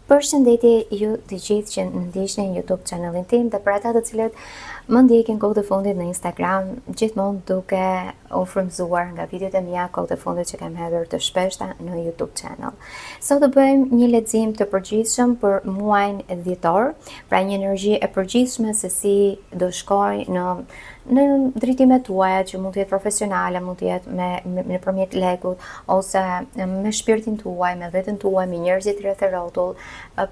Përshëndetje ju të gjithë që në ndihni YouTube channelin tim dhe për ata të cilët më ndjekin kohët e fundit në Instagram, gjithmonë duke u frymëzuar nga videot e mia kohët e fundit që kam hedhur të shpeshta në YouTube channel. Sot do bëjmë një lexim të përgjithshëm për muajin dhjetor, pra një energji e përgjithshme se si do shkoj në drejtimet tuaja që mund të jetë profesionale, mund të jetë nëpërmjet lekut ose me shpirtin tuaj, me veten tuaj, me njerëzit rreth e rrotull.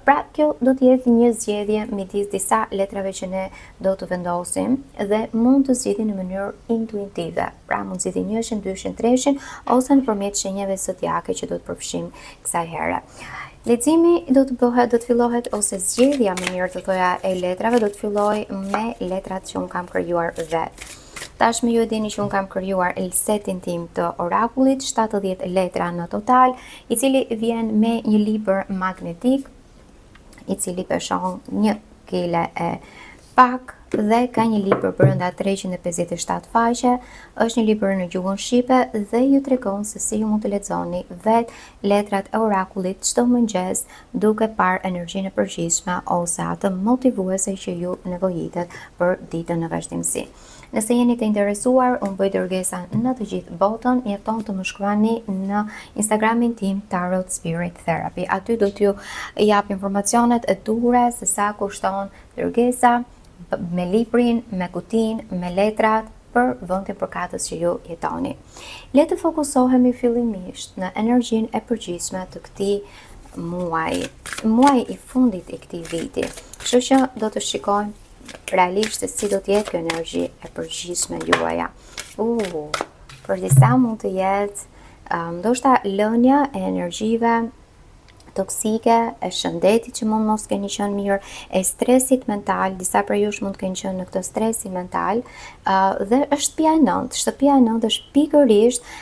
Pra kjo do të jetë një zgjedhje midis disa letrave që ne do të vendosim dhe mund të zgjidhni në mënyrë intuitive. Pra mund të zgjidhni njëshin, dyshin, treshin ose nëpërmjet shenjave zodiake që do të përfshim kësaj here. Leximi do të fillohet ose zgjedhja më mirë të thoja e letrave do të filloj me letrat që un kam krijuar vet. Tashmë ju e dini që un kam krijuar setin tim të orakullit, 70 letra në total, i cili vjen me një libër magnetik, i cili peshon 1 kg e pak dhe ka një libër brenda 357 faqe, është një libër në gjuhën shqipe dhe ju tregon se si ju mund të lexoni vet letrat e orakullit çdo mëngjes duke parë energjinë e përgjithshme ose atë motivuese që ju nevojitet për ditën në vazhdimsi. Nëse jeni të interesuar, unë bëj dërgesa në të gjithë botën, mjafton të më shkruani në Instagramin tim Tarot Spirit Therapy. Aty do t'ju jap informacionet e duhura se sa kushton dërgesa me librin, me kutin, me letrat për vendin përkatës që ju jetoni. Le të fokusohemi fillimisht në energjinë e përgjithshme të këtij muaji i fundit i këtij viti. Kështu që do të shikojmë realisht se si do të jetë kjo energji e përgjithshme juaja. Për disa mund të jetë ndoshta lënia e energjive toksike, e shëndetit që mund mos keni qenë mirë, e stresit mental, disa prej jush mund të keni qenë në këtë stresi mental, dhe është shtëpia e 9. Shtëpia e 9 është pikërisht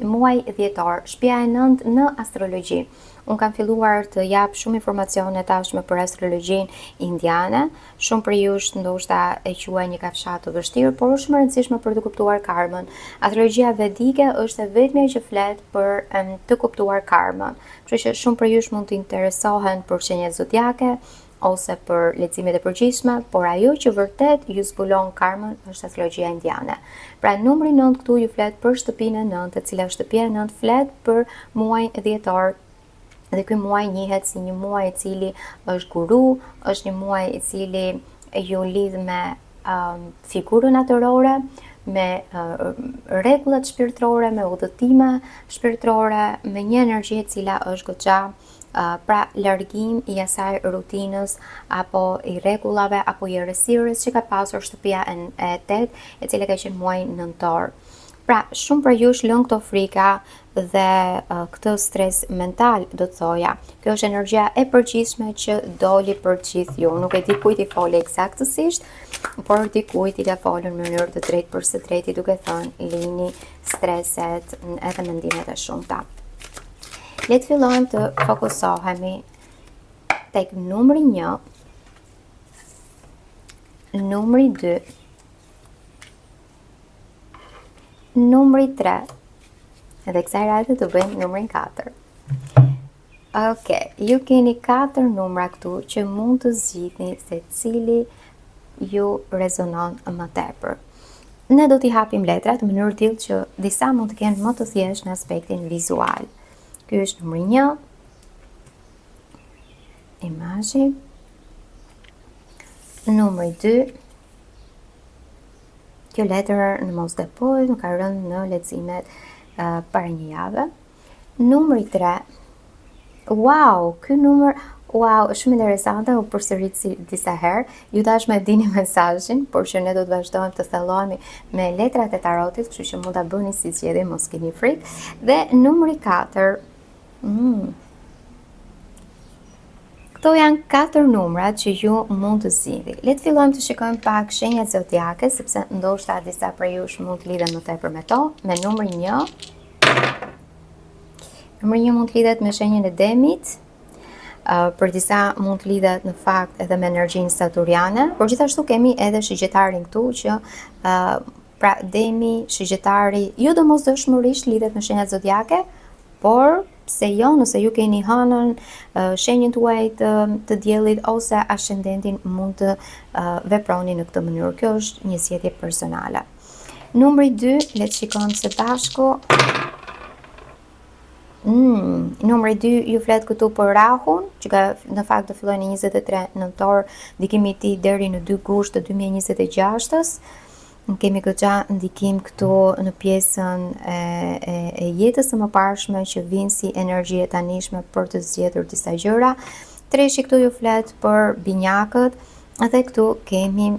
muaj dhjetor, shtëpia e 9 në astrologji. Unë kam filluar të jap shumë informacione tashmë për astrologjinë indiane. Shumë prej jush ndoshta e quajnë një kafshat të vështirë, por është shumë e rëndësishme për të kuptuar karmën. Astrologjia vedike është e vetmja që flet për të kuptuar karmën. Kështu që shumë prej jush mund të interesohen për shenjat zodiake ose për leximet e përgjithshme, por ajo që vërtet ju zbulon karmën është astrologjia indiane. Pra numri 9 këtu ju flet për shtëpinë e 9, e cila shtëpia e 9 flet për muajin dhjetor. Dhe ky muaj njihet si një muaj i cili është guru, është një muaj i cili ju lidh me figurën atërore, me rregullat shpirtërore, me udhëtime shpirtërore, me një energji e cila është goxha pra largim i asaj rutinës apo i rregullave apo i errësirës që ka pasur shtëpia e 8, e cila ka qenë muaji nëntor. Pra, shumë për jush lën këto frika dhe këtë stres mental, do të thoja. Kjo është energjia e përgjithshme që doli për gjithë ju. Nuk e di kujt i foli eksaktësisht, por dikujt i ka folur në mënyrë të drejtë për së drejti duke thënë lini streset edhe mendimet e shumta. Le të fillojmë të fokusohemi tek numri 1, numri 2, numri 3 edhe kësaj radhe të bëjmë numrin 4. Ju keni 4 numra këtu që mund të zgjidhni se cili ju rezonon më tepër. Ne do t'i hapim letrat në mënyrë tillë që disa mund të kenë më të thjeshtë në aspektin vizual. Ky është numri 1. Imazhi. Numri 2. Kjo letër në mos depoj, nuk ka rënë në leximet para një jave. Numri 3. Ky numër, është shumë interesante, u përsërit disa herë. Ju tashmë e dini mesazhin, por që ne do të vazhdojmë të thellohemi me letrat e tarotit, kështu që mund ta bëni si zgjedhje, mos keni frikë. Dhe numri 4. Këto janë 4 numrat që ju mund të zgjidhni. Le të fillojmë të shikojmë pak shenjat zodiake, sepse ndoshta disa prej jush mund të lidhen më tepër me to, me numrin 1. Numri 1 mund të lidhet me shenjën e demit, për disa mund të lidhet në fakt edhe me energjinë saturiane, por gjithashtu kemi edhe shigjetarin këtu që pra demi, shigjetari, jo domosdoshmërisht lidhet me shenjat zodiake, por pse jo, nëse ju keni hënën, shenjën tuaj të diellit ose ascendentin, mund të veproni në këtë mënyrë. Kjo është një zgjedhje personale. Numri 2, le të shikojmë së bashku. Numri 2 ju flet këtu për Rahun, që ka në fakt do filloj në 23 nëntor, ndikimi i tij deri në 2 gusht të 2026-s. Kemi goxha ndikim këtu në pjesën e jetës së mëparshme që vijnë si energji e tanishme për të zgjedhur disa gjëra. Treshi këtu ju flet për binjakët dhe këtu kemi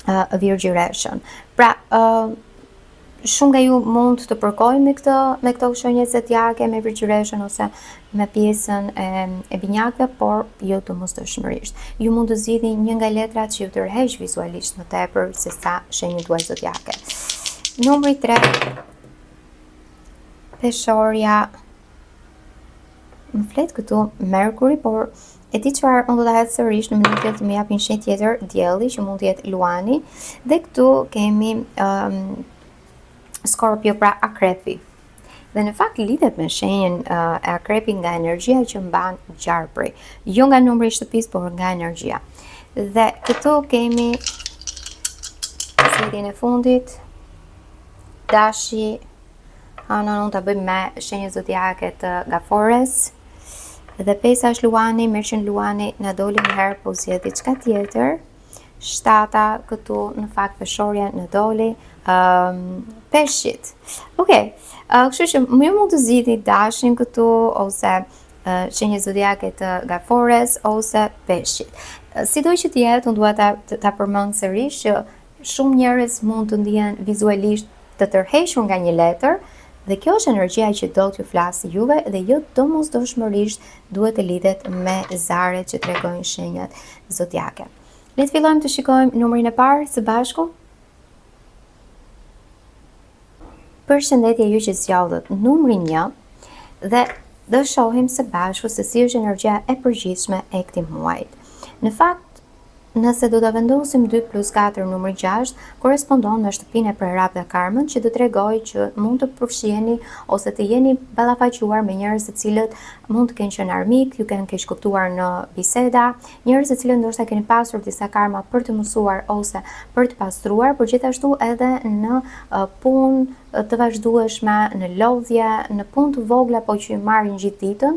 Virgjireshën. Pra, shumë nga ju mund të përkojnë me këto shenjë zodiake, me Virgjireshën ose me pjesën e binjakëve, por jo domosdoshmërisht. Ju mund të zgjidhni një nga letrat që ju tërheq vizualisht më tepër se sa shenjët tuaj zodiake. Numri 3, Peshorja. Më flet këtu Merkuri, por e di çfarë unë do ta hedh sërish në mënyrë të më japin shenjë tjetër, Dielli, që mund të jetë Luani, dhe këtu kemi Skorpio, pra Akrepi. Dhe në fakt lidhet me shenjën e Akrepit nga energjia që mban Gjarpri, jo nga numri i shtëpisë, por nga energjia. Dhe këtu kemi zgjedhjen e fundit, Dashi. Ana unë ta bëjmë me shenjën zodiake të Gafores. Dhe pesa është Luani, Merqen Luani, na doli një herë po zgjedh diçka tjetër. 7 këtu në fakt Peshorja na doli Peshqit. Okej, kështu që ju mund të zgjidhni Dashin këtu ose shenjën zodiake të Gafores ose Peshqit. Sido që të jetë, unë dua ta përmend sërish që shumë njerëz mund të ndihen vizualisht të tërhequr nga një letër. Dhe kjo është energjia që do t'ju flasë juve dhe jo domosdoshmërisht duhet të lidhet me zaret që tregojnë shenjat zodiake. Le të fillojmë të shikojmë numrin e parë së bashku. Përshëndetje ju që zgjodhët numrin 1 dhe do shohim së bashku se si është energjia e përgjithshme e këtij muaji. Në fakt, nëse do të vendosim 2 + 4 numri 6, korespondon me shtëpinë e prerap dhe karmën, që do tregoj që mund të përfshiheni ose të jeni ballafaquar me njerëz të cilët mund të kenë qenë armik, ju kanë keq kuptuar në biseda, njerëz të cilët ndoshta keni pasur disa karma për të mësuar ose për të pastruar, por gjithashtu edhe në punë të vazhdueshme, në lodhje, në punë të vogla po që ju marrin gjithë ditën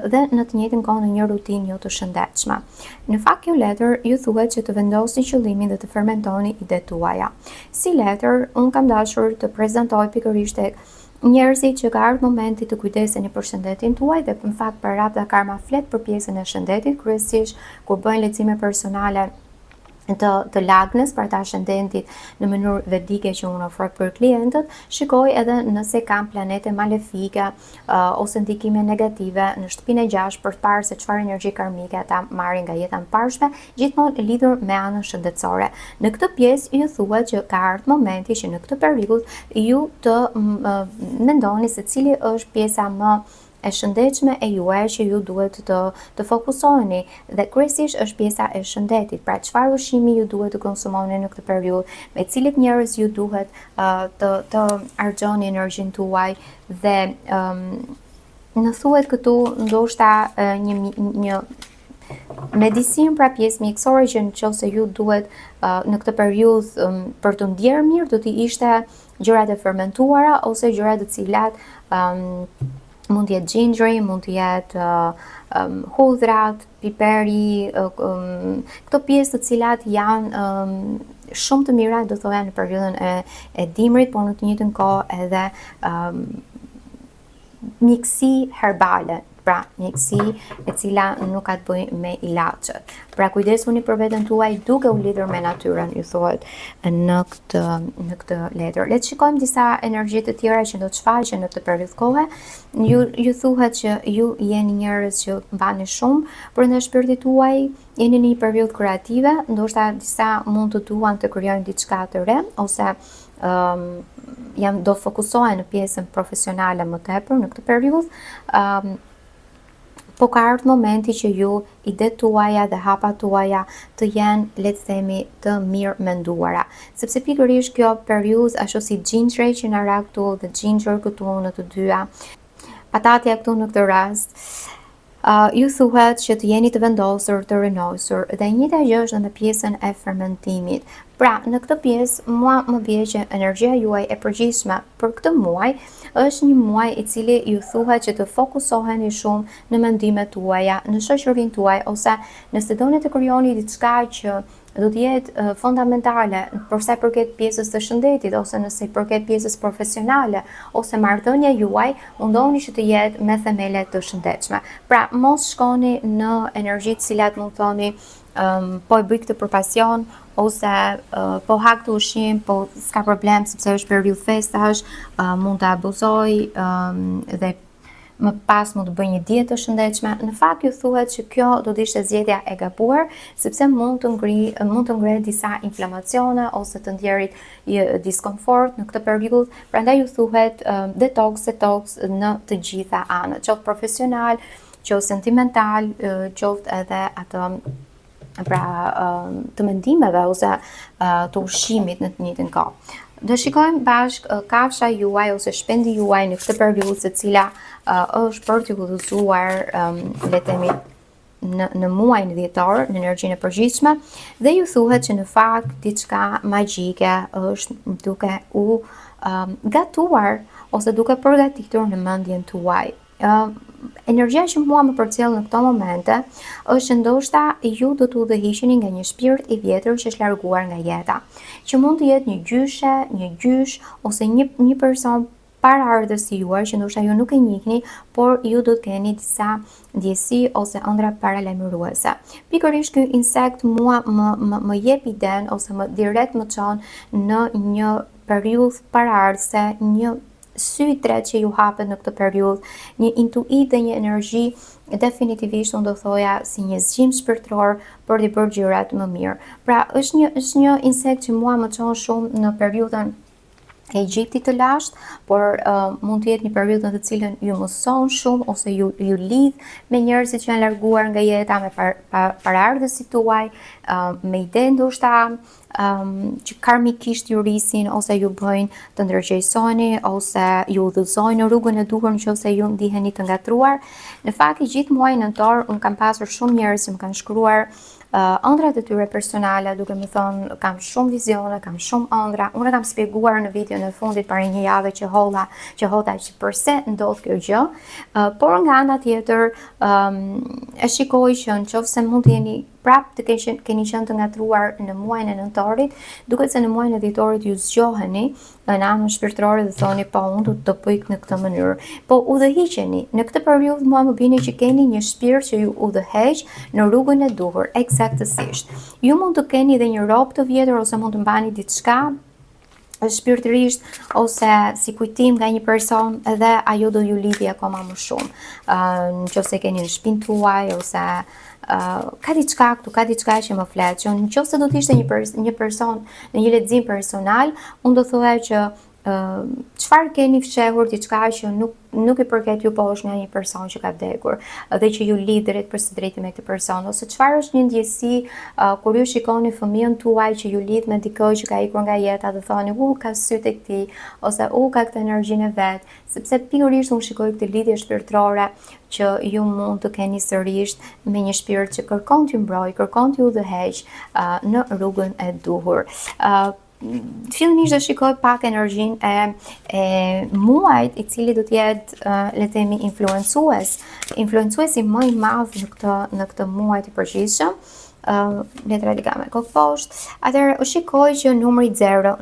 dhe në të njëjtën kohë në një rutinë jo të shëndetshme. Në fakt kjo letër ju thuhet që të vendosni qëllimin dhe të fermentoni idetë tuaja. Si letër, unë kam dashur të prezantoj pikërisht tek njerëzit që ka ardhur momenti të kujdeseni për shëndetin tuaj dhe në fakt Prerap dhe Karma flet për pjesën e shëndetit, kryesisht kur bëjnë lexiме personale të lagnes për ta ascendentit në mënyrë vedike që unë ofroj për klientët, shikoj edhe nëse kam planete malefike ose ndikime negative në shtëpinë e 6 për të parë se çfarë energji karmike ata marrin nga jeta e mbarshme, gjithmonë lidhur me anën shëndetësore. Në këtë pjesë ju thuhet që ka ardhur momenti që në këtë periudhë ju të mendoni se cili është pjesa më e shëndetshme e juaj që ju duhet të fokusoheni dhe kryesisht është pjesa e shëndetit. Pra çfarë ushqimi ju duhet të konsumoni në këtë periudhë, me cilët njerëz ju duhet të harxhoni energjinë tuaj dhe në thuhet këtu ndoshta një medicinë, pra pjesë mjekësore që nëse ju duhet në këtë periudhë për të ndjerë mirë, do t'i ishte gjërat e fermentuara ose gjërat të cilat mund të jetë gjingri, mund të jetë hudhrat, piperi, këto pjesë të cilat janë shumë të mira, do thoya në periudhën e dimrit, por në të njëjtën kohë edhe mjekësi herbale, pra mjekësi e cila nuk ka të bëjë me ilaçet. Pra kujdesuni për veten tuaj duke u lidhur me natyrën, ju thuhet në këtë letër. Le të shikojmë disa energji të tjera që do të shfaqen në këtë periudhë kohe. Ju thuhet që ju jeni njerëz që mbani shumë brenda shpirtit tuaj, jeni në një periudhë kreative, ndoshta disa mund të duan të krijojnë diçka të re ose do fokusohen në pjesën profesionale më tepër në këtë periudhë. Po ka ardhur momenti që ju idetë tuaja dhe hapat tuaja të jenë, le të themi, të mirë menduara. Sepse pikërisht kjo periudhë ashtu si gjingri që na ra këtu dhe gjingër këtu në të dyja, Atatja këtu në këtë rast ju thuhet që të jeni të vendosur, të rinosur, dhe njëjta gjë është në pjesën e fermentimit. Pra, në këtë pjesë mua më bie që energjia juaj e përgjithshme për këtë muaj është një muaj i cili ju thuhet që të fokusoheni shumë në mendimet tuaja, në shoqërinë tuaj, ose nëse doni të krijoni diçka që do të jetë fundamentale për sa i përket pjesës së shëndetit, ose nëse i përket pjesës profesionale ose marrëdhënia juaj, mundoni që të jetë me themele të shëndetshme. Pra, mos shkoni në energji të cilat mund thoni po e bëj këtë për pasion, ose po ha këtë ushqim, po s'ka problem sepse është periudhë festash, mund të abuzoj dhe më pas mund të bëj një dietë të shëndetshme. Në fakt ju thuhet që kjo do të ishte zgjedhja e gabuar, sepse mund të ngrej disa inflamacione ose të ndjerit diskomfort në këtë periudhë. Prandaj ju thuhet detox në të gjitha anët, qoftë profesional, qoftë sentimental, qoftë edhe atë të mendimeve ose të ushqimit në të njëjtën kohë. Do shikojmë bashk kafsha juaj ose shpendi juaj në këtë periudhë, se cila është për t'ju udhëzuar le të themi në muajin dhjetor, në energjinë e përgjithshme, dhe ju thuhet që në fakt diçka magjike është duke u gatuar ose duke përgatitur në mendjen tuaj. Energjia që mua më përcjell në këto momente është që ndoshta ju do të udhëhiqeni nga një shpirt i vjetër që është larguar nga jeta, që mund të jetë një gjyshe, një gjysh ose një person paraardhës i juaj që ndoshta ju nuk e njihni, por ju do të keni disa ndjesi ose ëndra paralajmëruese. Pikërisht ky insekt mua më jep iden ose më direkt më çon në një periudhë paraardhëse, një sy i tretë që ju hapet në këtë periudhë, një intuit dhe një energji definitivisht unë do thoja si një zgjim shpirtëror për t'i bërë gjërat më mirë. Pra, është një insekt që mua më çon shumë në periudhën e Egjiptit të lashtë, por mund të jetë një periudhë në të cilën ju mëson shumë ose ju lidh me njerëzit që janë larguar nga jeta, me paraardhësit tuaj, me ide ndoshta që karmikisht ju rrisin ose ju bëjnë të ndërgjegjësoni ose ju udhëzojnë në rrugën e duhur nëse ju ndiheni të ngatruar. Në fakt, i gjithë muajin nëntor unë kam pasur shumë njerëz që më kanë shkruar ëndrat e tyre personale, duke më thonë kam shumë vizione, kam shumë ëndra. Unë kam shpjeguar në videon e fundit para një jave që hota që përse ndodh kjo gjë, por nga ana tjetër e shikoj që nëse mund të jeni prapë të keni qenë të ngatruar në muajin e nëntorit, duket se në muajin e dhjetorit ju zgjoheni në anën shpirtërore dhe thoni po unë do të bëj në këtë mënyrë. Po udhëhiqeni. Në këtë periudhë mua më bini që keni një shpirt që ju udhëheq në rrugën e duhur, eksaktësisht. Ju mund të keni edhe një ropë të vjetër ose mund të mbani diçka shpirtërisht ose si kujtim nga një person, edhe ajo do ju lidhi akoma më shumë. Nëse keni në shtëpinë tuaj ose ka diçka që më flet, që nëse do të ishte një person në një lexim personal, unë do thoya që çfarë keni fshehur diçka që nuk i përket ju, po është nga një person që ka vdekur dhe që ju lidh drejt për së drejti me këtë person, ose çfarë është një ndjesi kur ju shikoni fëmijën tuaj që ju lidh me dikë që ka ikur nga jeta dhe thoni ka sytë e këtij ose ka këtë energjinë e vet, sepse pikërisht unë shikoj këtë lidhje shpirtërore që ju mund të keni sërish me një shpirt që kërkon t'ju mbrojë, kërkon t'ju udhëheq në rrugën e duhur. Fillimisht do shikoj pak energjinë e muajit i cili do të jetë le të themi influencuesi më i madh në këtë muaj të përgjithshëm. Letra e me kokë poshtë. Atëherë u shikoj që numri 0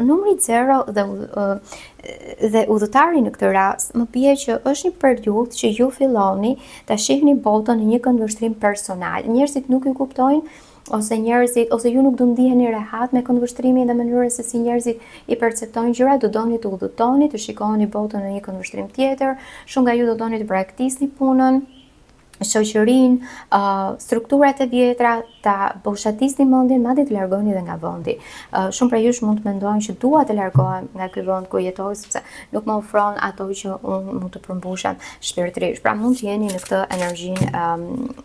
dhe udhëtari në këtë rast më bie që është një periudhë që ju filloni ta shihni botën në një këndvështrim personal. Njerëzit nuk ju kuptojnë ose ju nuk do ndiheni rehat me këndvështrimin dhe mënyrën se si njerëzit i perceptojnë gjërat, do doni të udhëtoni, të shikoni botën në një këndvështrim tjetër. Shumë nga ju do doni të braktisni punën, shoqërinë, strukturat e vjetra, ta boshatisni mendjen, madje të largoni edhe nga vendi. Shumë prej jush mund të mendojnë që dua të largohem nga ky vend ku jetoj sepse nuk më ofron ato që unë mund të përmbushem shpirtërisht. Pra mund të jeni në këtë energjinë,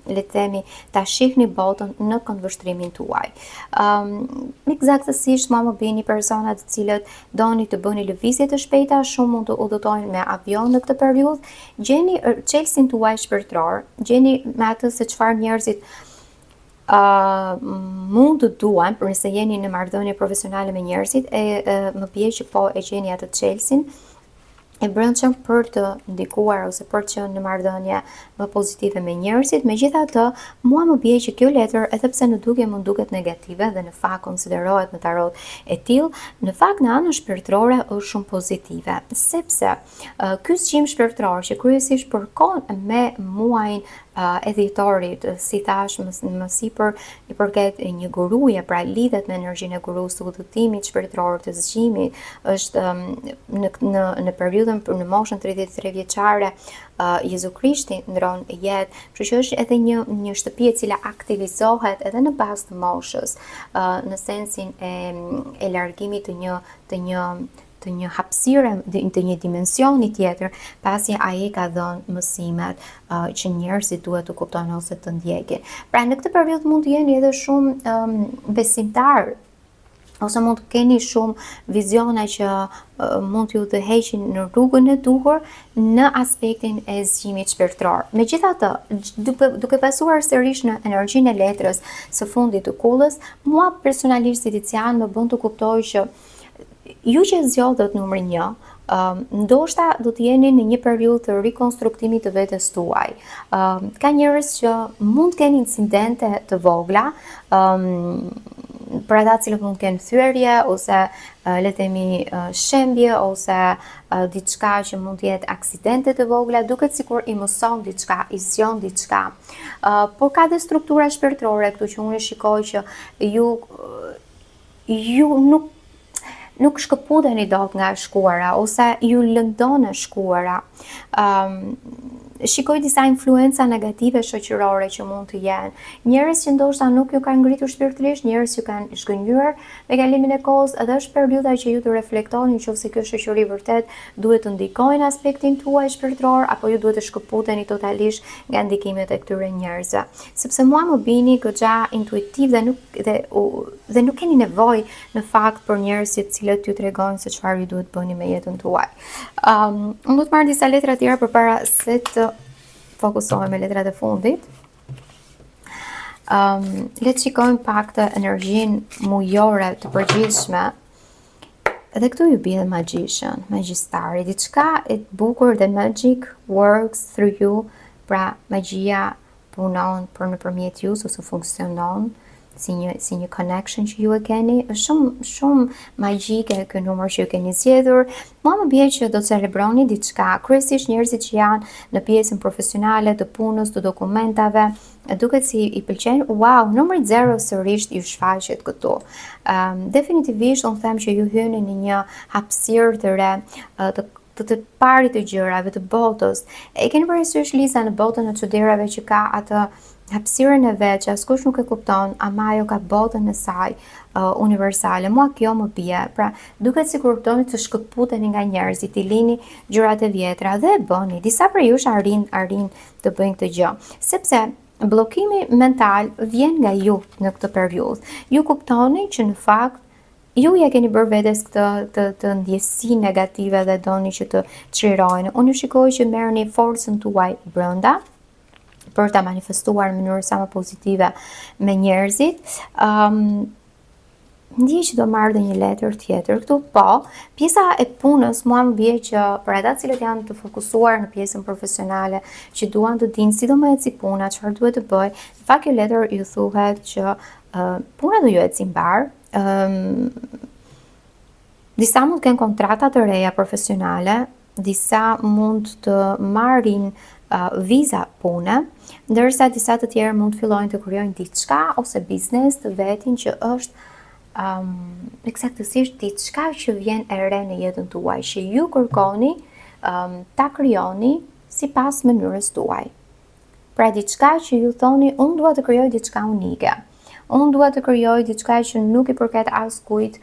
le të themi, ta shihni botën në këndvështrimin tuaj. Eksaktësisht më bëni persona të cilët doni të bëni lëvizje të shpejta, shumë mund të udhëtojnë me avion në këtë periudhë. Gjeni çelësin tuaj shpirtëror, gjeni me atë se çfarë njerëzit mund të duan, për nëse jeni në marrëdhënie profesionale me njerëzit, më bie që po e gjeni atë çelësin e brendshëm për të ndikuar ose për të qenë në marrëdhënie më pozitive me njerëzit. Megjithatë, mua më bie që kjo letër, edhe pse në dukje mund duket negative dhe në fakt konsiderohet në tarot e tillë, në fakt në anën shpirtërore është shumë pozitive, sepse ky zgjim shpirtëror që kryesisht përkon me muajin e dhjetorit, si thash më sipër i përket një guruje, pra lidhet me energjinë e gurus, të udhëtimit shpirtëror, të zgjimit, është në periudhën në moshën 33 vjeçare, Jezu Krishti ndron jetë, kështu që është edhe një shtëpi e cila aktivizohet edhe në bazë të moshës, në sensin e largimit të një hapësire, të një dimensioni tjetër, pasi ai ka dhënë mësimet që njerëzit duhet të kuptojnë ose të ndjekin. Pra në këtë periudhë mund të jeni edhe shumë besimtar, ose mund të keni shumë vizione që mund t'ju të heqin në rrugën e duhur në aspektin e zgjimit shpirtëror. Megjithatë, duke pasuar sërish në energjinë e letrës së fundit të kullës, mua personalisht si Tician më bën të kuptoj që ju që zgjodhët numri 1, ndoshta do të jeni në një periudhë të rikonstruktimit të vetes tuaj. Ka njerëz që mund të kenë incidente të vogla, për ata cilët mund të kenë thyerje ose le të themi shembje ose diçka që mund të jetë aksidente të vogla, duket sikur i mëson diçka, i zgjon diçka. Por ka dhe struktura shpirtërore këtu që unë shikoj që ju nuk shkëputeni dot nga shkuara ose ju lëndon e shkuara. Shikoj disa influenca negative shoqërore që mund të jenë. Njerëz që ndoshta nuk ju kanë ngritur shpirtërisht, njerëz që kanë zhgënjur me kalimin e kohës, edhe është periudha që ju të reflektoni nëse kjo shoqëri vërtet duhet të ndikojnë aspektin tuaj shpirtëror apo ju duhet të shkëputeni totalisht nga ndikimet e këtyre njerëzve. Sepse mua më bini goxha intuitiv dhe nuk keni nevojë në fakt për njerëz të cilët ju tregojnë se çfarë ju duhet bëni me jetën tuaj. Unë do të marr disa letra të tjera përpara se të fokusohem me letrat e fundit. Le të shikojmë pak të energjinë mujore të përgjithshme. Edhe këtu ju bie Magician, Magjistari, diçka e bukur dhe magic works through you, pra magjia punon nëpërmjet jush ose funksionon si një connection që ju e keni. Është shumë magjike ky numër që ju keni zgjedhur. Mua më bie që do të celebroni diçka, kryesisht njerëzit që janë në pjesën profesionale të punës, të dokumentave, duket si i pëlqen. Wow, numri 0 sërish ju shfaqet këtu. Definitivisht unë them që ju hyni në një hapësirë të re, të parit të gjërave, të botës. E keni parasysh Liza në botën e çuditërave që ka atë hapësirën e vet që askush nuk e kupton, ama ajo ka botën e saj universale. Mua kjo më bie. Pra, duket sikur doni të shkëputeni nga njerëzit, i lini gjërat e vjetra dhe e bëni. Disa prej jush arrin të bëjnë këtë gjë, sepse bllokimi mental vjen nga ju në këtë periudhë. Ju kuptoni që në fakt ju ja keni bërë vetes këtë ndjesi negative dhe doni që të çlirojnë. Unë ju shikoj që merrni forcën tuaj brenda për ta manifestuar në mënyrë sa më pozitive me njerëzit. Ndjej që do marrë dhe një letër tjetër këtu, po, pjesa e punës mua më bie që për ata cilët janë të fokusuar në pjesën profesionale, që duan të dinë si do më eci puna, çfarë duhet të bëj, në fakt kjo letër ju thuhet që puna do ju eci mbar. Disa mund të kenë kontrata të reja profesionale, disa mund të marrin viza pune, ndërsa disa të tjerë mund të fillojnë të krijojnë diçka ose biznes të vetin që është eksaktësisht diçka që vjen e re në jetën tuaj, që ju kërkoni ta krijoni sipas mënyrës tuaj. pra diçka që ju thoni, unë dua të krijoj diçka unike. Unë dua të krijoj diçka që nuk i përket askujt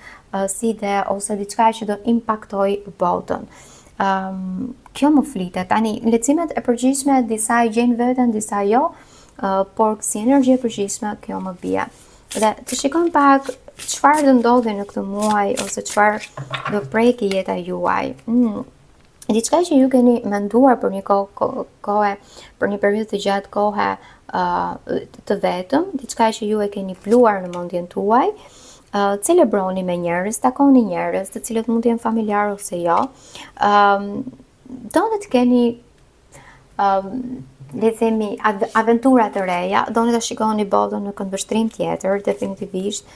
si ide ose diçka që do impaktoj botën. Kjo më flitet. Tani, leximet e përgjithshme disa i gjejnë veten, disa jo, por si energji e përgjithshme kjo më bie. Dhe të shikojmë pak çfarë do ndodhi në këtë muaj ose çfarë do preki jeta juaj. Diçka që ju keni menduar për një kohë, për një periudhë të gjatë kohe të vetëm, diçka që ju e keni pluar në mendjen tuaj, celebroni me njerëz, takoni njerëz, të cilët mund të jenë familjar ose jo. Doni të keni le të themi aventura të reja, doni të shikoni botën në këndvështrim tjetër, definitivisht.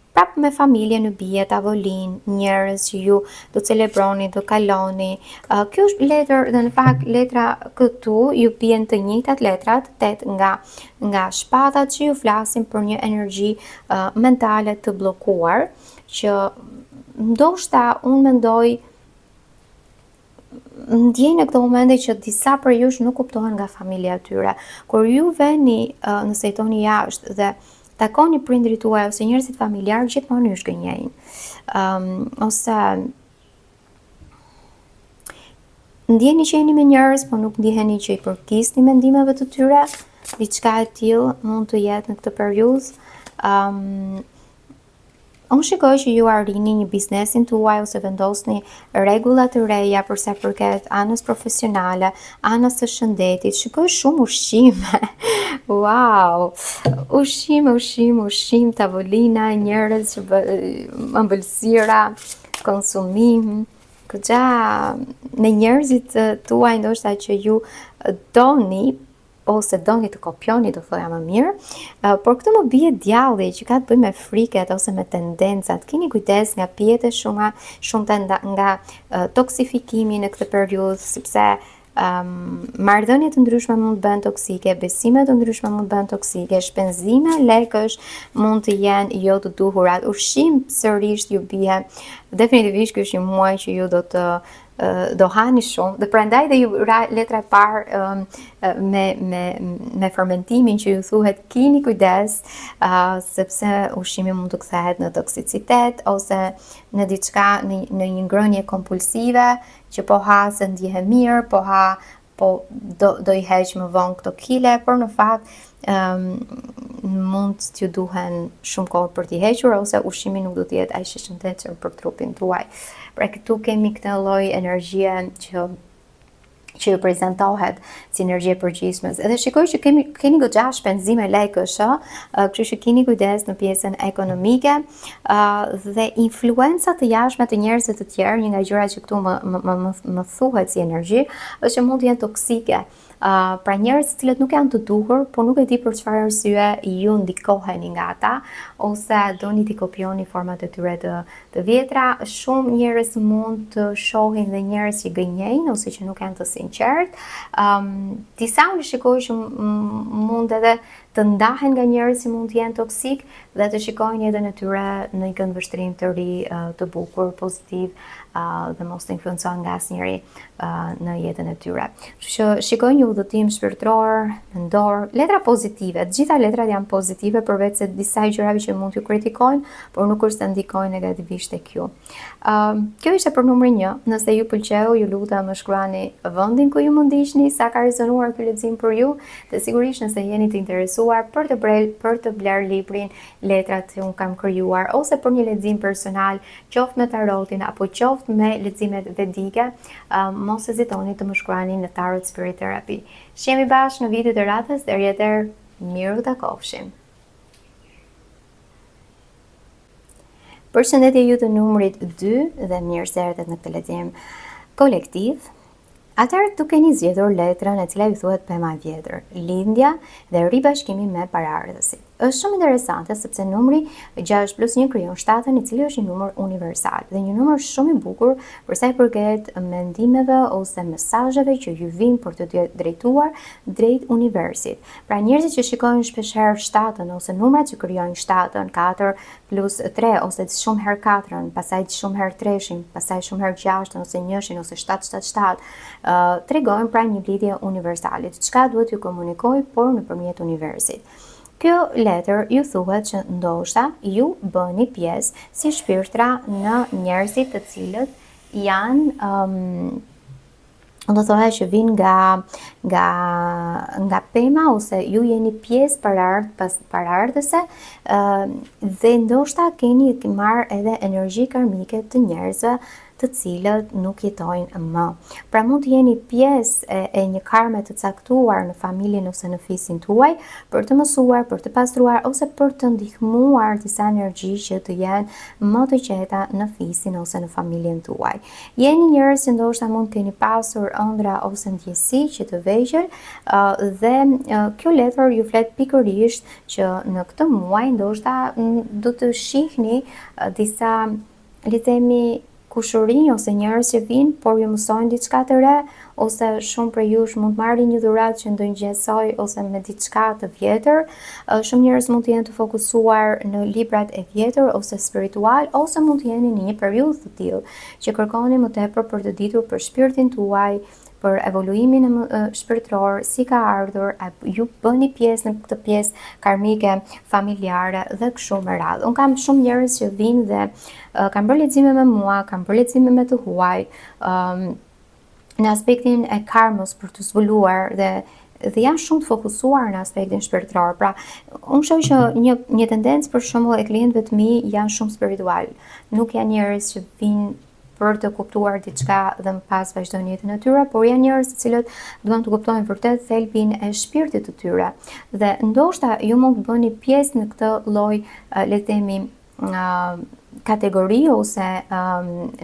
Prap me familje në bie, tavolin, njerëz që ju do celebroni, do kaloni. Kjo është letër dhe në fakt letra këtu ju bien të njëjtat letrat, 8 nga shpatat që ju flasin për një energji mentale të bllokuar, që ndoshta unë mendoj ndjej në këto momente që disa për jush nuk kuptohen nga familja e tyre. Kur ju veni nëse jetoni jashtë dhe takoni prindrit tuaj ose njerëzit familjar, gjithmonë ju shkënjejnë. Ose ndjeni që jeni me njerëz, po nuk ndiheni që i përkisni mendimeve të tyre. Diçka e tillë mund të jetë në këtë periudhë. Unë shikoj që ju arrini një biznesin tuaj ose vendosni rregulla të reja për sa përket anës profesionale, anës së shëndetit. Shikoj shumë ushqime. Wow! Ushqim, tavolina, njerëz, ëmbëlsira, konsumim. Këgja me njerëzit tuaj ndoshta që ju doni ose doni të kopjoni, do thoja më mirë, por këtë më bie djalli që ka të bëjë me friket ose me tendencat. Keni kujdes nga pijet e shumta nga toksifikimi në këtë periudhë, sepse marrëdhënie të ndryshme mund të bëhen toksike, besime të ndryshme mund të bëhen toksike, shpenzime lekësh mund të jenë jo të duhurat. Ushqim sërish ju bie, definitivisht ky është një muaj që ju do hani shumë, dhe prandaj dhe ju letra e parë me fermentimin që ju thuhet keni kujdes, sepse ushqimi mund të kthehet në toksicitet ose në diçka, në një ngrënie kompulsive që po ha se ndihem mirë, po do i heq më vonë këto kile, por në fakt mund t'ju duhen shumë kohë për t'i hequr ose ushqimi nuk do t'jetë aq i shëndetshëm për trupin tuaj. Pra këtu kemi këtë lloj energjie që ju prezantohet si energji e përgjithshme. Edhe shikoj që keni goxha shpenzime lekësh, kështu që keni kujdes në pjesën ekonomike dhe influenca të jashtme të njerëzve të tjerë. Një nga gjërat që këtu më thuhet si energji është që mund të jenë toksike. Pra njerëz të cilët nuk janë të duhur, por nuk e di për çfarë arsye ju ndikoheni nga ata ose doni t'i kopjoni format e tyre të vjetra. Shumë njerëz mund të shohin dhe njerëz që gënjejnë ose që nuk janë të sinqert. Disa unë shikoj që mund edhe të ndahen nga njerëz që mund të jenë toksik dhe të shikojnë jetën e tyre në një këndvështrim të ri, të bukur, pozitiv dhe mos të influencohen nga asnjëri në jetën e tyre. Kështu që shikojnë një udhëtim shpirtëror, mendor, letra pozitive. Të gjitha letrat janë pozitive përveç se disa gjërave që mund t'ju kritikojnë, por nuk është të ndikojnë negativisht tek ju. Kjo ishte për numrin 1. Nëse ju pëlqeu, ju lutem më shkruani vendin ku ju mund ndiqni, sa ka rezonuar ky lexim për ju, dhe sigurisht nëse jeni të interesuar për të bler librin Letrat që unë kam krijuar ose për një lexim personal, qoftë me tarotin apo qoftë me leximet vedike, mos hezitoni të më shkruani në Tarot Spirit Therapy. Shihemi bashkë në videot e radhës, deri atëherë miru takofshim. Përshëndetje ju të numrit 2 dhe mirë se erdhët në këtë lexim kolektiv. Atëherë tu keni zgjedhur letrën e cila ju thuhet pema e vjetër, lindja dhe ribashkimi me paraardhësit. është shumë interesante sepse numri 6 + 1 krijon 7, i cili është një numër universal dhe një numër shumë i bukur për sa i përket mendimeve ose mesazheve që ju vijnë për të drejtuar drejt universit. Pra njerëzit që shikojnë shpeshherë 7 ose numrat që krijojnë 7, 4 + 3 ose shumë herë 4, pastaj shumë herë 3, pastaj shumë herë 6 ose 1 ose 777, tregojnë pra një lidhje universale. Çka duhet ju komunikoj, por nëpërmjet universit. Kjo letër ju thuhet që ndoshta ju bëni pjesë si shpirtra në njerëzit të cilët janë do thoya që vinë nga pema ose ju jeni pjesë paraardhëse dhe ndoshta keni marrë edhe energji karmike të njerëzve të cilët nuk jetojnë më. Pra mund të jeni pjesë e një karme të caktuar në familjen ose në fisin tuaj për të mësuar, për të pastruar ose për të ndihmuar disa energji që të jenë më të qeta në fisin ose në familjen tuaj. Jeni njerëz që ndoshta mund të keni pasur ëndra ose ndjesi që të vegjël dhe kjo letër ju flet pikërisht që në këtë muaj ndoshta do të shihni disa, le të themi, kushërinj ose njerëz që vinë, por ju mësojnë diçka të re, ose shumë prej jush mund marrni një dhuratë që ndonjësoj ose me diçka të vjetër. Shumë njerëz mund të jenë të fokusuar në librat e vjetër ose spiritual, ose mund të jeni në një periudhë të tillë që kërkoni më tepër për të ditur për shpirtin tuaj, për evoluimin shpirtëror, si ka ardhur, ju bëni pjesë në këtë pjesë karmike, familjare dhe kështu me radhë. Unë kam shumë njerëz që vinë dhe kanë bërë lexime me mua, kanë bërë lexime me të huaj, në aspektin e karmës për të zbuluar dhe janë shumë të fokusuar në aspektin shpirtëror. Pra, unë shoh që një tendencë për shembull e klientëve të mi janë shumë spiritual. Nuk janë njerëz që vinë për të kuptuar diçka dhe më pas vazhdojnë jetën e tyre, por janë njerëz të cilët duan të kuptojnë vërtet thelbin e shpirtit të tyre. Dhe ndoshta ju mund të bëni pjesë në këtë lloj, le të themi, kategori ose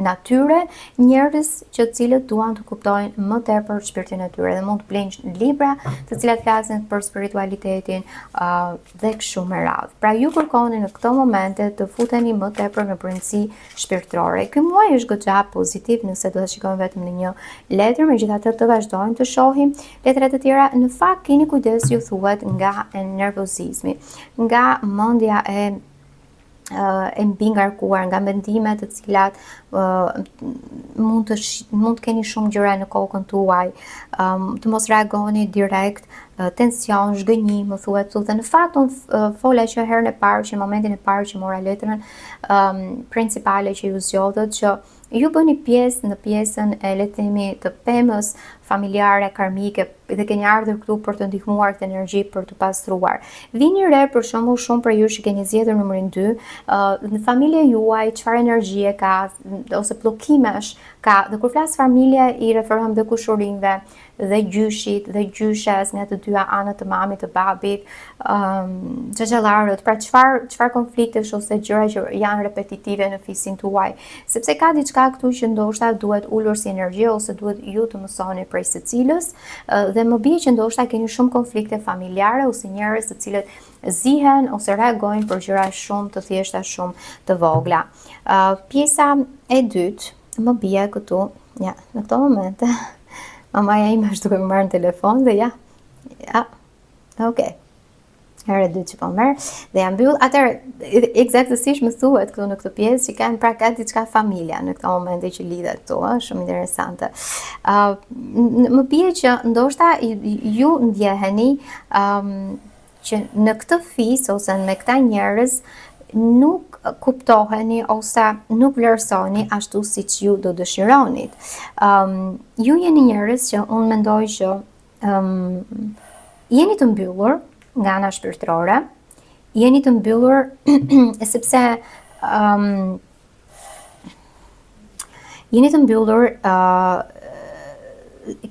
natyre, njerëz që cilët duan të kuptojnë më tepër shpirtin e tyre dhe mund të blejnë libra të cilat flasin për spiritualitetin dhe kështu me radhë. Pra ju kërkoni në këto momente të futeni më tepër në brendësi shpirtërore. Ky muaj është goxha pozitiv nëse do të shikojmë vetëm në një letër, megjithatë të vazhdojmë të shohim letrat e tjera. Në fakt keni kujdes, ju thuhet, nga nervozizmi, nga mendja e mbi ngarkuar, nga mendimet të cilat mund të keni shumë gjëra në kokën tuaj, të mos reagoni direkt, tension, zhgënjim, më thuhet, dhe në fakt unë fola që herën e parë, që momentin e parë që mora letrën principale që ju zgjodhët, që ju bëni pjesë në pjesën e, le të themi, të pemës familjare, karmike, dhe keni ardhur këtu për të ndihmuar këtë energji për të pastruar. Vini re, për shembull, shumë për ju që keni zgjedhur numrin 2, në familje juaj çfarë energjie ka ose bllokimesh ka, dhe kur flas familje i referohem dhe kushurinjve dhe gjyshit dhe gjyshes nga të dyja anët të mamit, të babit, xhaxhallarët, pra çfarë konfliktesh ose gjëra që janë repetitive në fisin tuaj, sepse ka diçka këtu që ndoshta duhet ulur si energji ose duhet ju të mësoni prej secilës, dhe më bie që ndoshta keni shumë konflikte familjare ose njerëz të cilët zihen ose reagojnë për gjëra shumë të thjeshta, shumë të vogla. Pjesa e dytë më bie këtu, ja, në këto momente mamaja ime është duke më marrë në telefon dhe ja, okay. Herë e dytë që po merr dhe jam mbyll. Atëherë eksaktësisht më thuhet këtu në këtë pjesë që kanë pra ka diçka familja në këtë moment që lidhet këtu, shumë interesante. Më bie që ndoshta ju ndjeheni që në këtë fis ose me këta njerëz nuk kuptoheni ose nuk vlerësoni ashtu siç ju do dëshironit. Ju jeni njerëz që unë mendoj që jeni të mbyllur nga ana shpirtërore, jeni të mbyllur sepse jeni të mbyllur,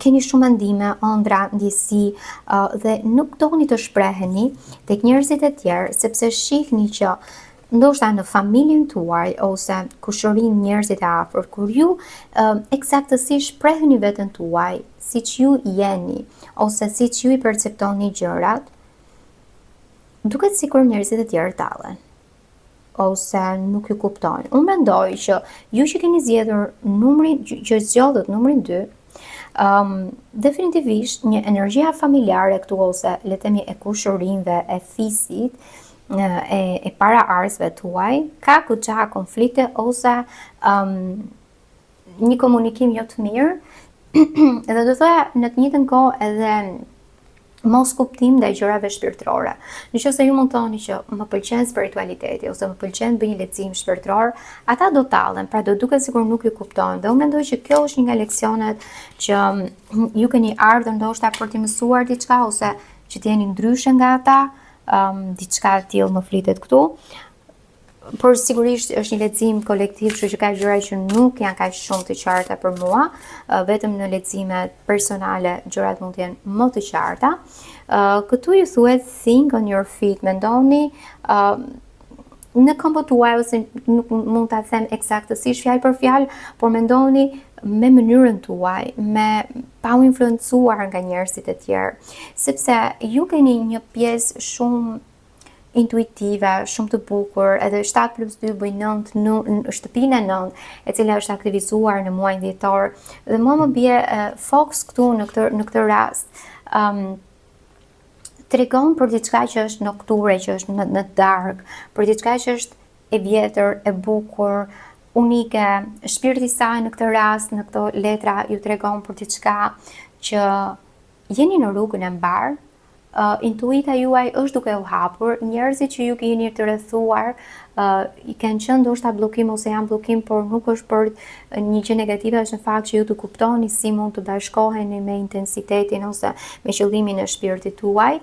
keni shumë mendime, ëndra, ndjesi dhe nuk doni të shpreheni tek njerëzit e tjerë, sepse shihni që ndoshta në familjen tuaj ose kushërin njerëzit e afërt, kur ju eksaktësisht shprehni veten tuaj siç ju jeni ose siç ju i perceptoni gjërat, duket sikur njerëzit e tjerë tallen ose nuk ju kuptojnë. Unë mendoj që ju që keni zgjedhur numrin që zgjodhët numrin 2, definitivisht një energjia familjare këtu ose le të themi e kushërinjve, e fisit, e para arsve tuaj, ka goxha konflikte ose një komunikim jo të mirë, edhe do thoya në të njëjtën kohë edhe mos kuptim ndaj gjërave shpirtërore. Nëse ju mund thoni që më pëlqen spiritualiteti ose më pëlqen bëj një lehtësim shpirtëror, ata do tallen, pra do duket sikur nuk ju kuptojnë. Dhe unë mendoj që kjo është një nga leksionet që ju keni ardhur ndoshta për të mësuar diçka ose që të jeni ndryshe nga ata, diçka e tillë më flitet këtu. Por sigurisht është një lehtësim kolektiv, kështu që ka gjëra që nuk janë kaq shumë të qarta për mua, vetëm në lehtësimet personale gjërat mund të jenë më të qarta. Këtu ju thuhet think on your feet, mendoni në këmbët tuaja, ose nuk mund ta them eksaktësisht fjalë për fjalë, por mendoni me mënyrën tuaj, pa u influencuar nga njerëzit e tjerë, sepse ju keni një pjesë shumë intuitive, shumë të bukur, edhe 7+2 bëj 9 në shtëpinë e 9, e cila është aktivizuar në muajin dhjetor. Dhe mua më bie fokus këtu në këtë rast. Tregon për diçka që është në oktubre, që është në darkë, për diçka që është e vjetër, e bukur, unike. Shpirti i saj në këtë rast, në këto letra ju tregon për diçka që jeni në rrugën e mbar. Intuita juaj është duke u hapur, njerëzit që ju keni të rrethuar i kanë qenë ndoshta bllokim ose janë bllokim, por nuk është për një gjë negative, është në fakt që ju të kuptoni si mund të bashkoheni me intensitetin ose me qëllimin e shpirtit tuaj.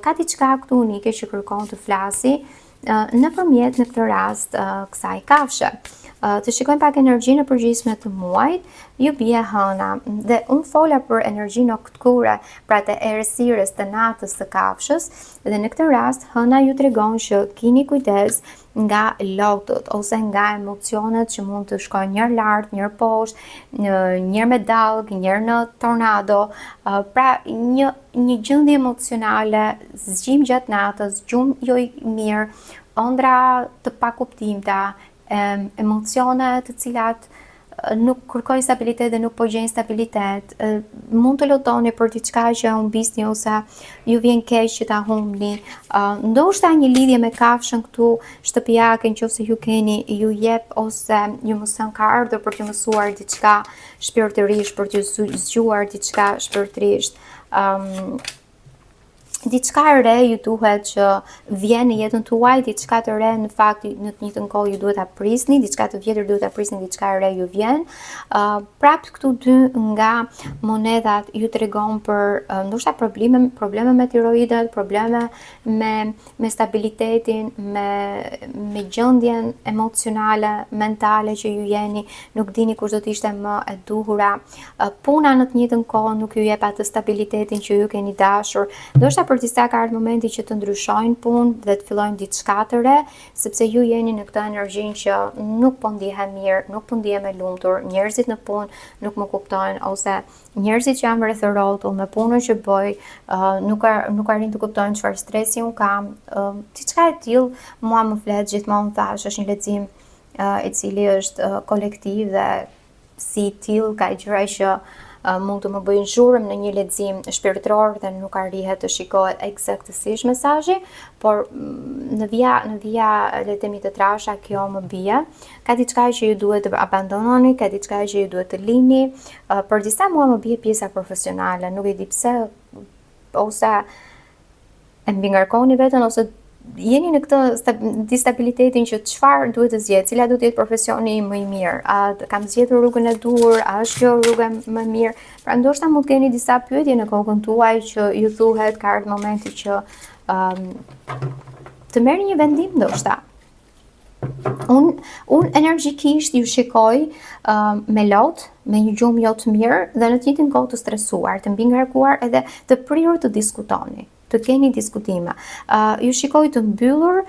Ka diçka këtu unike që kërkon të flasi nëpërmjet në këtë rast kësaj kafshe. Të shikojmë pak energjinë e përgjithshme të muajit, ju bie hëna, dhe unë fola për energjinë nokture, pra të errësirës, të natës, të kafshës, dhe në këtë rast hëna ju tregon që keni kujdes nga lotët ose nga emocionet që mund të shkojnë njërë lart, njërë poshtë, njërë me dallg, njërë në tornado, pra një gjendje emocionale, zgjim gjatë natës, gjumë jo i mirë, ëndra të pakuptimta, emocione të cilat nuk kërkojnë stabilitet dhe nuk po gjejnë stabilitet. Mund të lodhoni për diçka që humbisni ose ju vjen keq që ta humbni. Ndoshta një lidhje me kafshën këtu shtëpiake, nëse ju keni, ju jep ose ju mëson, ka ardhur për të mësuar diçka shpirtërisht, për të zgjuar diçka shpirtërisht. Diçka e re ju duhet që vjen në jetën tuaj, diçka të re në fakt në të njëjtën kohë ju duhet ta prisni, diçka të vjetër duhet ta prisni, diçka e re ju vjen. Prapë këtu dy nga monedhat ju tregon për ndoshta probleme me tiroidët, probleme me stabilitetin, me gjendjen emocionale, mentale që ju jeni, nuk dini kush do të ishte më e duhura. Puna në të njëjtën kohë nuk ju jep atë stabilitetin që ju keni dashur. Ndoshta për disa ka ardhur momenti që të ndryshojnë punë dhe të fillojnë diçka të re, sepse ju jeni në këtë energjinë që nuk po ndihem mirë, nuk po ndihem e lumtur, njerëzit në punë nuk më kuptojnë, ose njerëzit që janë rreth rrotull me punën që bëj, nuk arrin të kuptojnë çfarë stresi un kam. Diçka e tillë mua më flet gjithmonë, thash, është një lehtësim i cili është kolektiv dhe si i tillë ka gjëra që mund të më bëjnë zhurmë në një lehtësim shpirtëror dhe nuk arrihet të shikohet eksaktësisht mesazhi, por në vija le të themi të trasha kjo më bie. Ka diçka që ju duhet të abandononi, ka diçka që ju duhet të lini. Për disa mua më bie pjesa profesionale, nuk e di pse, ose e mbi ngarkoni veten ose jeni në këtë distabilitetin që çfarë duhet të zgjedh, cila do të jetë profesioni më i mirë, a kam zgjedhur rrugën e duhur, a është kjo rruga më e mirë. Pra ndoshta mund të keni disa pyetje në kokën tuaj që ju thuhet ka ardhur momenti që të merrni një vendim ndoshta. Unë energjikisht ju shikoj me lot, me një gjumë jo të mirë dhe në të njëjtën kohë të stresuar, të mbi ngarkuar edhe të prirur të diskutoni. të keni diskutime. Ju shikoj të mbyllur,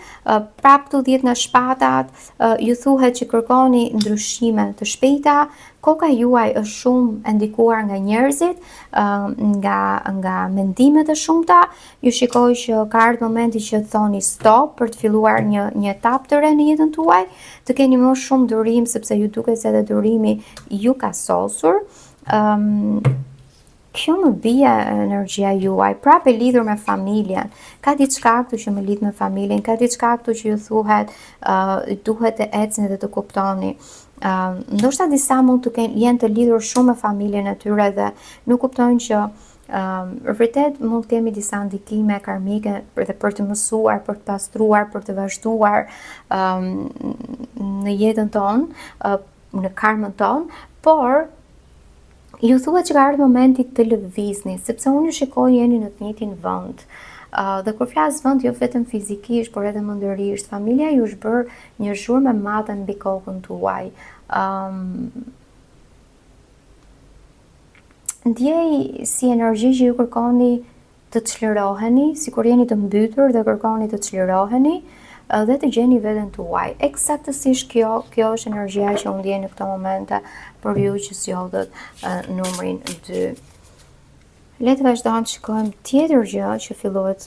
prap këtu 10 në shpatat, ju thuhet që kërkoni ndryshime të shpejta, koka juaj është shumë e ndikuar nga njerëzit, nga mendimet e shumta. Ju shikoj që ka ardhur momenti që thoni stop për të filluar një etapë të re në jetën tuaj, të keni më shumë durim sepse ju duket se edhe durimi ju ka sosur. Kjo më bie energjia juaj, prap e lidhur me familjen. Ka diçka këtu që më lidh me familjen, ka diçka këtu që ju thuhet, duhet të ecni dhe të kuptoni. Ndoshta disa mund të jenë të lidhur shumë me familjen e tyre dhe nuk kuptojnë që vërtet mund të kemi disa ndikime karmike dhe për të mësuar, për të pastruar, për të vazhduar në jetën tonë, në karmën tonë, por ju thuhet që ka ardhur momenti të lëvizni, sepse unë ju shikoj jeni në të njëjtin vend. Dhe kur flas vend jo vetëm fizikisht, por edhe mendërisht, familja ju është bërë një zhurmë e madhe mbi kokën tuaj. Ndjej si energji që ju kërkoni të çliroheni, sikur jeni të mbytur dhe kërkoni të çliroheni dhe të gjeni veten tuaj. Eksaktësisht kjo është energjia që unë ndjej në këto momente për ju që zgjodhët numrin 2. Le të vazhdojmë të shikojmë tjetër gjë që fillohet,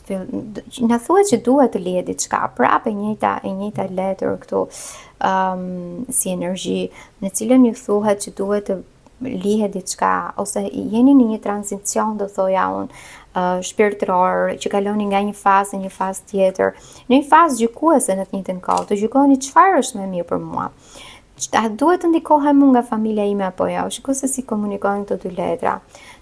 na thuhet që duhet të lihet diçka, prapë e njëjta letër këtu si energji, në cilën ju thuhet që duhet të lihet diçka, ose jeni në një tranzicion, do thoja unë, shpirtëror, që kaloni nga një fazë në një fazë tjetër, në një fazë gjykuese në të njëjtën kohë, të gjykoni çfarë është më mirë për mua. A duhet të ndikohem nga familja ime apo jo? Shikoj se si komunikojnë këto dy letra.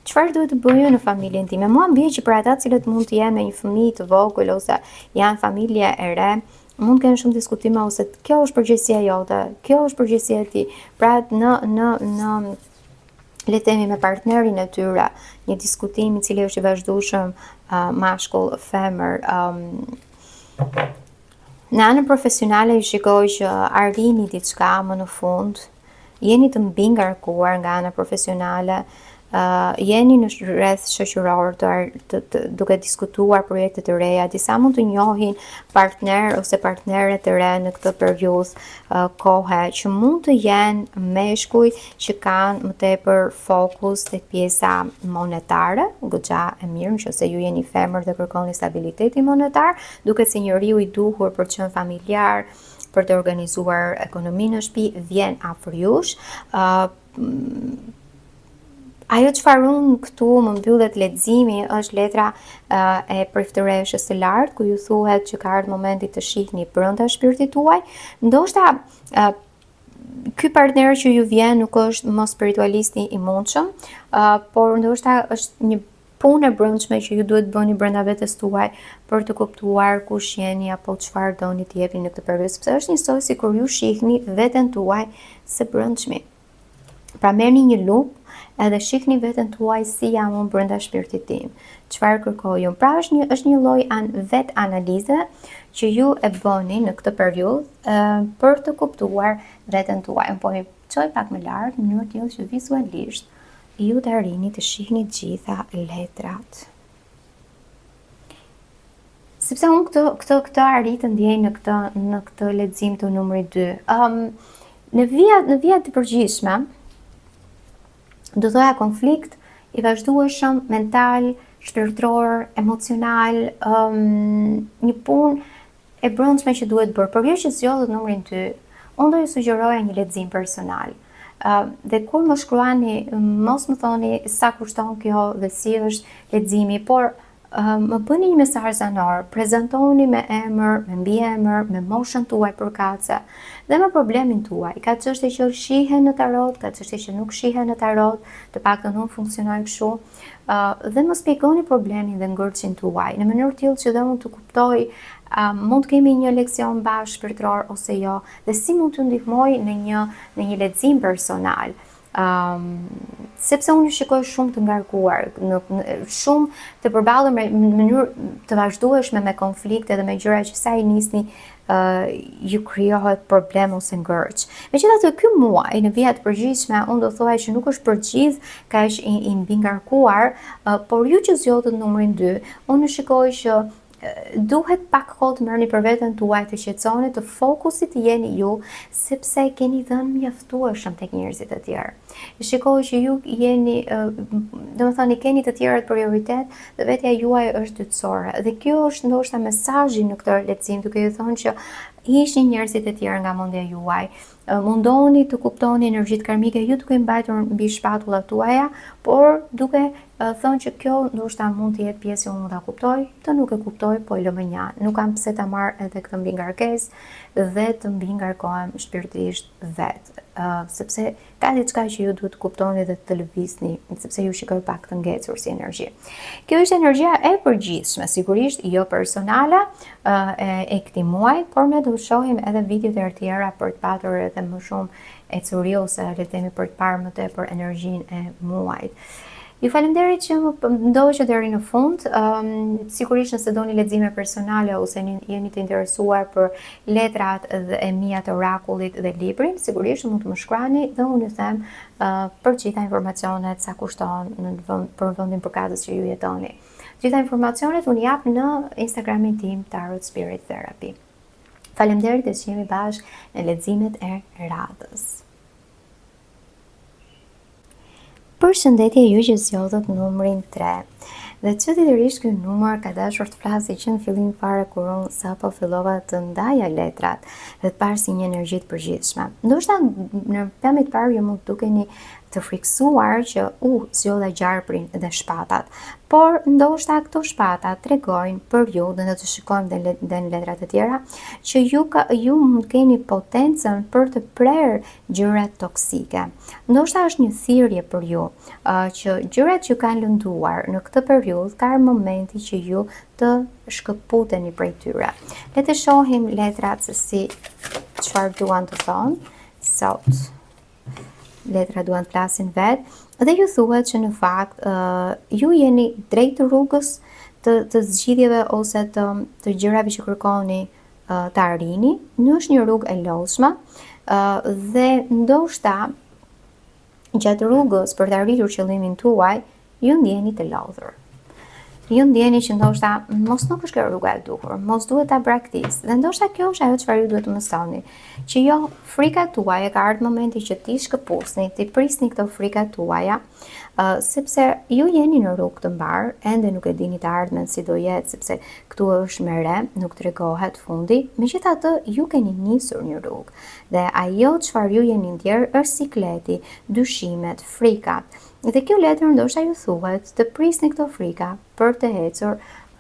Çfarë duhet të bëj në familjen time? Mua mbie që për ata cilët mund të jenë me një fëmijë të vogël ose janë familje e re, mund të kenë shumë diskutime ose kjo është përgjegjësia jote, kjo është përgjegjësia e tij. Pra në le të themi me partnerin e tyre, një diskutim i cili është i vazhdueshëm, mashkull, femër. Në anën profesionale ju shikoj që arrini diçka më në fund, jeni të mbingarkuar nga ana profesionale, jeni në rreth shoqëror duke diskutuar projekte të reja, disa mund të njohin partner ose partnere të re në këtë periudhë kohe që mund të jenë meshkuj që kanë më tepër fokus tek pjesa monetare, goxha e mirë nëse ju jeni femër dhe kërkoni stabiliteti monetar, duket si njeriu i duhur për të qenë familjar, për të organizuar ekonominë në shtëpi, vjen afër jush. Ajo çfarë unë këtu më mbyllet leximi është letra e priftëreshës së lartë, ku ju thuhet që ka ardhur momenti të shihni brenda shpirtit tuaj. Ndoshta ky partner që ju vjen nuk është më spiritualisti i mundshëm, por ndoshta është një punë e brendshme që ju duhet bëni brenda vetes tuaj për të kuptuar kush jeni apo çfarë doni të jepni në këtë periudhë, sepse është njësoj sikur ju shihni veten tuaj së brendshmi. Pra merrni një lupë edhe shihni veten tuaj si jam unë brenda shpirtit tim. Çfarë kërkoj unë? Pra është një lloj vet analize që ju e bëni në këtë periudhë për të kuptuar veten tuaj. Unë po i çoj pak më lart në mënyrë tillë që vizualisht ju të arrini të shihni gjitha letrat. Sepse unë këtë arrit të ndjej në këtë lexim të numrit 2. Në vija të përgjithshme, do thoya konflikt i vazhdueshëm, mental, shpirtëror, emocional, një punë e brendshme që duhet bërë. Por që zgjodhet numrin 2, unë do ju sugjeroja një lexim personal. Dhe kur më shkruani, mos më thoni sa kushton kjo dhe si është leximi, por më bëni një mesazh zanor, prezantoni me emër, me mbiemër, me moshën tuaj përkatëse dhe me problemin tuaj. Ka çështje që shihen në tarot, ka çështje që nuk shihen në tarot, të paktën unë funksionoj kështu. Dhe më shpjegoni problemin dhe ngërçin tuaj në mënyrë tillë që dhe unë të kuptoj mund të kemi një leksion bashkë shpirtëror ose jo, dhe si mund të ndihmoj në një lexim personal. sepse unë ju shikoj shumë të ngarkuar, shumë të përballur me mënyrë të vazhdueshme me konflikte dhe me gjëra që sa i nisni ju krijohet problem ose ngërç. Megjithatë, ky muaj në vija të përgjithshme, unë do thoya që nuk është për gjithë kaq i mbi ngarkuar, por ju që zgjodhët numrin 2, unë shikoj që duhet pak kohë të merrni për veten tuaj, të qetësoni, të fokusit të jeni ju, sepse keni dhënë mjaftueshëm tek njerëzit e tjerë. Shikoj që ju jeni, domethënë keni të tjerët prioritet dhe vetja juaj është dytësore. Dhe kjo është ndoshta mesazhi në këtë lexim, duke ju thënë që hiqni njerëzit e tjerë nga mendja juaj. Mundoni të kuptoni energjitë karmike ju duke mbajtur mbi shpatullat tuaja, por duke thënë që kjo ndoshta mund të jetë pjesë që unë ta kuptoj, të nuk e kuptoj, po e lë më nja. Nuk kam pse ta marr edhe këtë mbi ngarkesë dhe të mbi ngarkohem shpirtërisht vetë. Sepse ka diçka që ju duhet të kuptoni dhe të lëvizni, sepse ju shikoj pak të ngecur si energji. Kjo është energjia e përgjithshme, sigurisht jo personale e këtij muaji, por ne do të shohim edhe videot e tjera për të patur edhe më shumë e curioze, le të themi, për të parë më tepër energjinë e muajit. Ju falenderit që më ndoqët deri në fund. Sigurisht nëse doni lexime personale ose jeni të interesuar për letrat e mia të orakullit dhe librin, sigurisht mund të më shkruani dhe unë ju them për gjitha informacionet sa kushton për vendin përkatës që ju jetoni. Gjitha informacionet unë jap në Instagramin tim Tarot Spirit Therapy. Faleminderit që jemi bashkë në leximet e radhës. Përshëndetje ju që zgjodhët numrin 3. Dhe çuditërisht ky numër ka dashur të flasë që në fillim fare kur unë sapo fillova të ndaja letrat dhe të parë si një energji të përgjithshme. Ndoshta në pamje të parë ju mund të dukeni të friksuar që zgjodha gjarprin dhe shpatat, por ndoshta këto shpatat tregojnë për ju, dhe ne të shikojmë dhe në letrat e tjera, që ju mund keni potencën për të prerë gjërat toksike. Ndoshta është një thirrje për ju, që gjërat që kanë lënduar në këtë periudhë ka momenti që ju të shkëputeni prej tyre. Le të shohim letrat se si çfarë duan të thonë sot. Letra duan të flasin vetë dhe ju thuhet që në fakt ju jeni drejt rrugës të zgjidhjeve ose të gjërave që kërkoni të arrini. Është një rrugë e lodhshme dhe ndoshta gjatë rrugës për të arritur qëllimin tuaj ju ndjeni të lodhur. Ju ndjeni që ndoshta mos nuk është kjo rruga e duhur, mos duhet ta braktisë. Dhe ndoshta kjo është ajo çfarë ju duhet të mësoni, që jo frikat tuaja ka ardhur momenti që ti shkëputni, ti prisni këto frikat tuaja, sepse ju jeni në rrugë të mbar, ende nuk e dini të ardhmen si do jetë, sepse këtu është me re, nuk tregohet fundi. Megjithatë, ju keni nisur një rrugë dhe ajo çfarë ju jeni ndjer është sikleti, dyshimet, frikat. Dhe kjo letër ndoshta ju thuhet të prisni këto frika për të ecur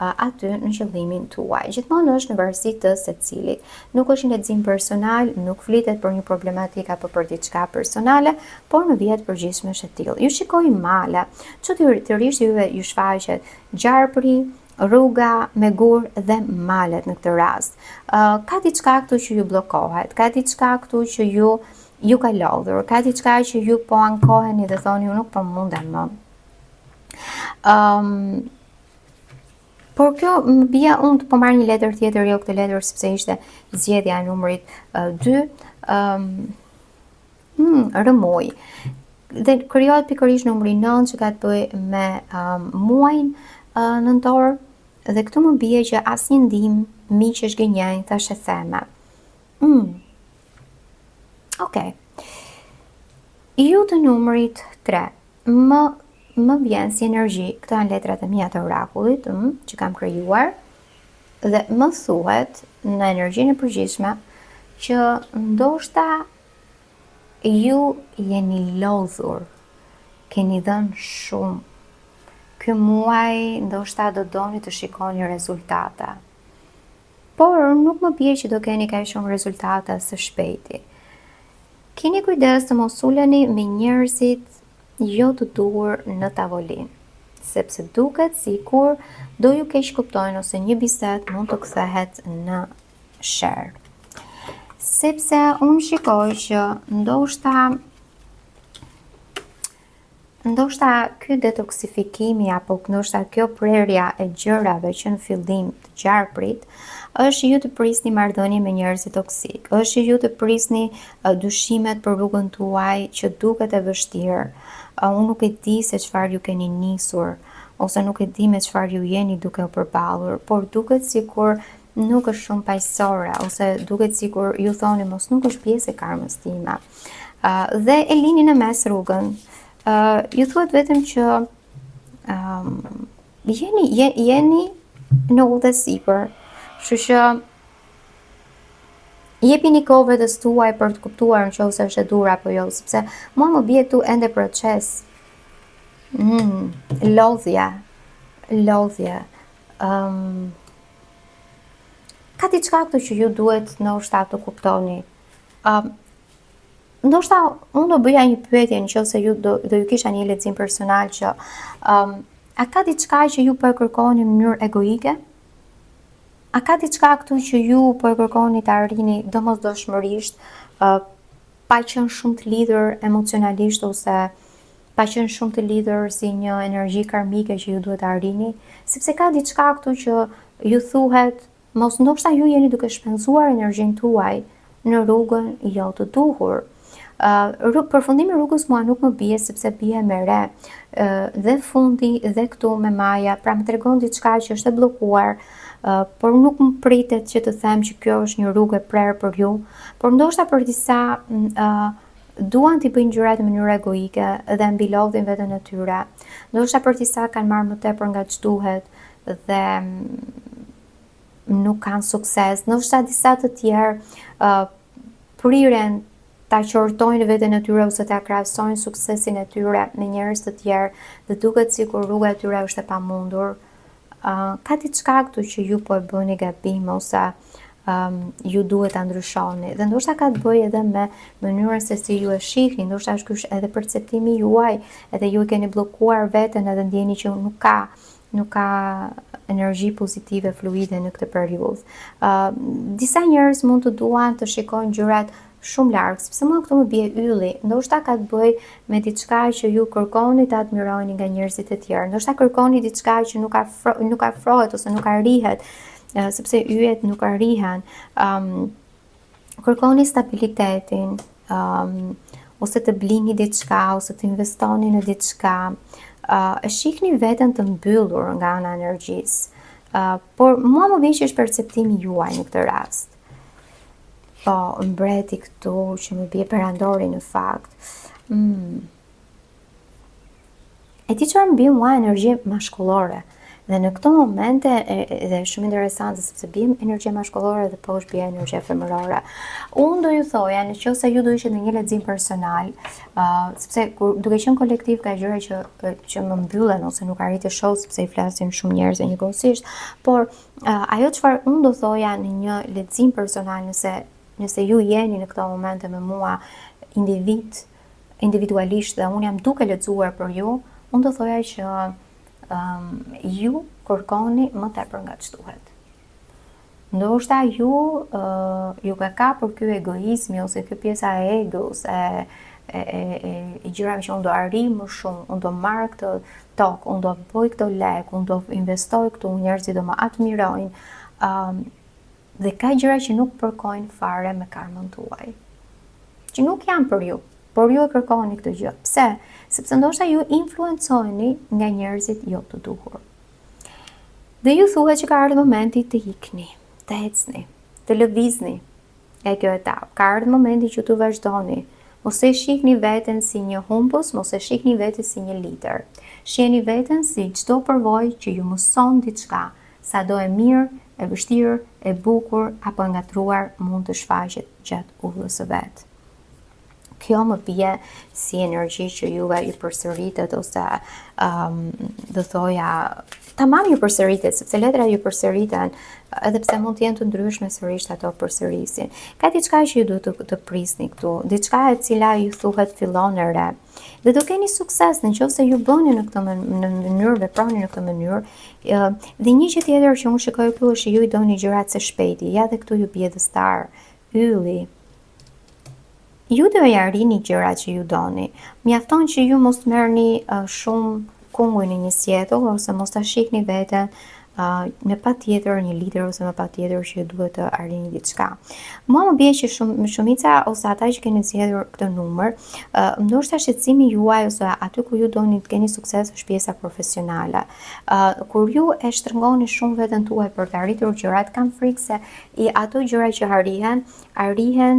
aty në qëllimin tuaj. Gjithmonë është në varësi të secilit. Nuk është një lexim personal, nuk flitet për një problematik apo për diçka personale, por në vija të përgjithshme është e tillë. Ju shikoj male, çuditërisht ju shfaqet gjarpri, rruga me gur dhe malet në këtë rast. Ka diçka këtu që ju bllokohet, ka diçka këtu që ju ka lodhur, ka diçka që ju po ankoheni dhe thoni ju nuk po mundem më. Por kjo më bia unë të po marrë një letër tjetër, jo këtë letër sepse ishte zgjedhja e numrit 2, rëmuj. Dhe krijohet pikërisht numri 9 që ka të bëjë me muajin nëntor, dhe këtu më bie që asnjë ndihmë miqësh gënjejnë, thashë theme. Okej. Ju të numrit 3, më vjen si energji, këto janë letrat e mia të orakullit që kam krijuar, dhe më thuhet në energjinë e përgjithshme që ndoshta ju jeni lodhur, keni dhënë shumë. Ky muaj ndoshta do doni të shikoni rezultate. Por nuk më bie që do keni kaq shumë rezultate së shpejti. Keni kujdes të mos uleni me njerëzit jo të duhur në tavolinë, sepse duket sikur do ju keq kuptojnë ose një bisedë mund të kthehet në sherr. Sepse unë shikoj që ndoshta ndoshta ky detoksifikimi apo ndoshta kjo prerja e gjërave që në fillim të gjarprit është ju të prisni marrëdhënie me njerëz toksik, është ju të prisni dyshimet për rrugën tuaj që duket e vështirë. Unë nuk e di se çfarë ju keni nisur, ose nuk e di me çfarë ju jeni duke u përballur, por duket sikur nuk është shumë paqësore, ose duket sikur ju thoni mos nuk është pjesë e karmës time. Dhe e lini në mes rrugën. Ju thuhet vetëm që jeni në udhë sipër, kështu që jepini kohë vetes tuaj për të kuptuar nëse është e dur apo jo, sepse mua më bie këtu ende proces. Lodhje. Ka diçka këtu që ju duhet ndoshta të kuptoni. Ndoshta unë do bëja një pyetje nëse ju do ju kisha një lexim personal që a ka diçka që ju po e kërkoni në mënyrë egoike? A ka diçka këtu që ju po e kërkoni të arrini domosdoshmërisht, pa qenë shumë të lidhur emocionalisht ose pa qenë shumë të lidhur si një energji karmike që ju duhet të arrini? Sepse ka diçka këtu që ju thuhet, mos ndoshta ju jeni duke shpenzuar energjinë tuaj në rrugën jo të duhur. Përfundimi rrugës mua nuk më bie sepse bie me re, dhe fundi dhe këtu me maja, pra më tregon diçka që është e bllokuar, por nuk më pritet që të them që kjo është një rrugë e prerë për ju, por ndoshta për disa duan t'i bëjnë gjërat në mënyrë egoike dhe mbilodhin veten e tyre. Ndoshta për disa kanë marrë më tepër nga ç'duhet dhe nuk kanë sukses. Ndoshta disa të tjerë priren ta qortojnë veten e tyre ose ta krahasojnë suksesin e tyre me njerëz të tjerë dhe duket sikur rruga e tyre është e pamundur. Ka diçka këtu që ju po e bëni gabim ose ju duhet ta ndryshoni. Dhe ndoshta ka të bëjë edhe me mënyrën se si ju e shihni, ndoshta është ky edhe perceptimi juaj, edhe ju e keni bllokuar veten edhe ndjeni që nuk ka energji pozitive fluide në këtë periudhë. Disa njerëz mund të duan të shikojnë gjërat shumë larg, sepse mua këtu më bie ylli. Ndoshta ka të bëjë me diçka që ju kërkoni të admironi nga njerëzit e tjerë. Ndoshta kërkoni diçka që nuk afrohet ose nuk arrihet, sepse yjet nuk arrihen. Kërkoni stabilitetin, ose të blini diçka, ose të investoni në diçka. E shihni veten të mbyllur nga ana e energjisë. Por mua më vjen që është perceptimi juaj në këtë rast. Po, mbreti këtu që më bie perandori në fakt. E ti çfarë më bie mua energji mashkullore. Dhe në këto momente dhe shumë interesante sepse bie energji mashkullore dhe poshtë bie energji femërore. Unë do ju thoja nëse ju do ishit në një lexim personal, sepse duke qenë kolektiv ka gjëra që më mbyllen ose nuk arrit të shoh sepse i flasin shumë njerëz njëkohësisht, por ajo çfarë unë do thoja në një lexim personal nëse ju jeni në këto momente me mua individualisht dhe unë jam duke lexuar për ju, unë do thoja që ju kërkoni më tepër nga ç'duhet. Ndoshta ju ka kapur ky egoizmi ose ky pjesa e egos e gjërave që unë do arri më shumë, unë do marr këtë tokë, unë do bëj këto lek, unë do investoj këtu, njerëzit do më admirojnë. Dhe ka gjëra që nuk përkojnë fare me karmën tuaj, që nuk janë për ju, por ju e kërkoni këtë gjë. Pse? Sepse ndoshta ju influencojni nga njerëzit jo të duhur. Dhe ju thuhet që ka ardhur momenti të ikni, të ecni, të lëvizni nga kjo etapë. Ka ardhur momenti që të vazhdoni. Mos e shihni veten si një humbus, mos e shihni veten si një lider. Shihni veten si çdo përvojë që ju mëson diçka, sado e mirë, e vështirë, e bukur apo e ngatruar mund të shfaqet gjatë udhës së vet. Kjo më bie si energji që juve ju përsëritet ose do thoja tamam ju përsëritet, sepse letrat ju përsëriten, edhe pse mund të jenë të ndryshme sërish ato përsërisin. Ka diçka që ju duhet të prisni këtu, diçka e cila ju thuhet fillon e re. Dhe do keni sukses nëse ju bëni në këtë mënyrë, veproni në këtë mënyrë. Dhe një gjë tjetër që unë shikoj këtu është që ju i doni gjërat së shpejti. Ja dhe këtu ju bie The Star, ylli. Ju do ja arrini gjërat që ju doni. Mjafton që ju mos merrni shumë kunguj në një sjetull ose mos ta shihni veten me patjetër një lider ose me patjetër që ju duhet të arrini diçka. Mua më bie që shumica ose ata që keni zgjedhur këtë numër, ndoshta shqetësimi juaj ose aty ku ju doni të keni sukses është pjesa profesionale. Kur ju e shtrëngoni shumë veten tuaj për të arritur gjërat, kam frikë se i ato gjëra që arrihen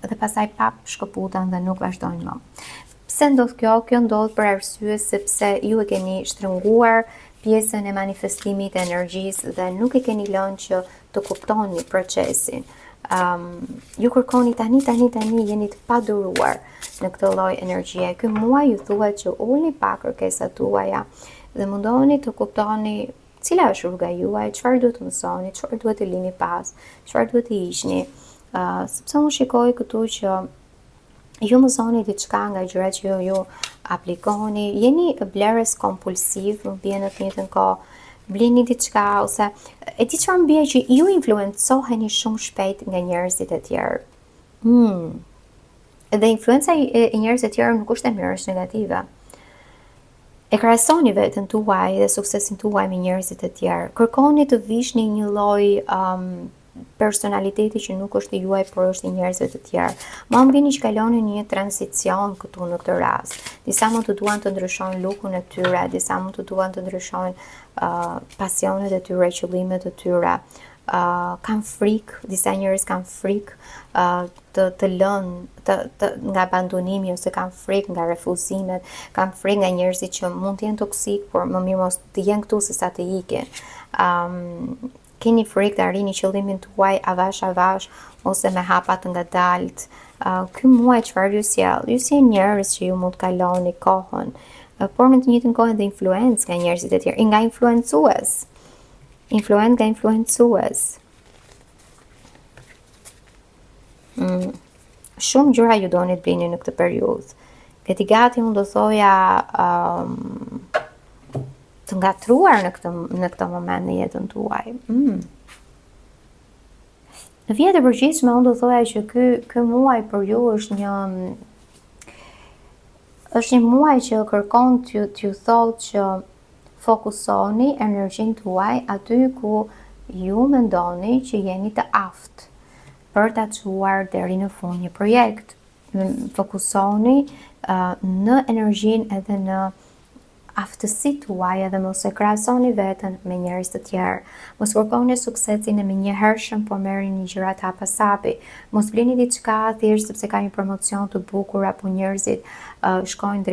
dhe pastaj pap shkëputen dhe nuk vazhdojnë më. Pse ndodh kjo? Kjo ndodh për arsye sepse ju e keni shtrënguar pjesën e manifestimit të energjisë dhe nuk e keni lënë që të kuptoni procesin. Ju kërkoni tani, jeni të paduruar në këtë lloj energjie. Ky muaj ju thuhet që ulni pak kërkesat tuaja dhe mundohuni të kuptoni cila është rruga juaj, çfarë duhet të mësoni, çfarë duhet të lini pas, çfarë duhet të hiqni. Sepse unë shikoj këtu që ju mësoni diçka nga gjërat që ju aplikoni, jeni blerës kompulsiv, më bie në të njëjtën kohë, blini diçka ose e di çfarë më bie që ju influencoheni shumë shpejt nga njerëzit e tjerë. Dhe influenca e njerëzve të tjerë nuk është e mirë, është negative. E krahasoni veten tuaj dhe suksesin tuaj me njerëzit e tjerë. Kërkoni të vishni një lloj personaliteti që nuk është i juaj, por është i njerëzve të tjerë. Ma më bini që kaloni një transicion këtu në këtë rast. Disa mund të duan të ndryshojnë lukun e tyre, disa mund të duan të ndryshojnë pasionet e tyre, qëllimet e tyre. Kanë frikë, disa njerëz kanë frikë të lënë nga abandonimi ose kanë frikë nga refuzimet, kanë frikë nga njerëzit që mund të jenë toksik, por më mirë mos të jenë këtu se sa të ikin. Keni frikë të arrini qëllimin tuaj avash ose me hapa të ngadalt. Ky muaj çfarë ju sjell? Ju sjell njerëz që ju mund të kaloni kohën, por në të njëjtën kohë edhe influencë nga njerëzit e tjerë, nga influencues. Nga influencues. Shumë gjëra ju doni të blini në këtë periudhë. Gati unë do thoja të ngatruar në këtë moment në jetën tuaj. Në vjet e përgjithshme unë do thoja që ky muaj për ju është një muaj që kërkon t'ju thotë që fokusoni energjinë tuaj aty ku ju mendoni që jeni të aftë për ta çuar deri në fund një projekt. Fokusoni në energjinë edhe në aftësitë tuaja dhe mos e krahasoni veten me njerëz të tjerë. Mos kërkoni suksesin e menjëhershëm, por merrni gjërat hap pas hapi. Mos blini diçka thjesht sepse ka një promocion të bukur apo njerëzit shkojnë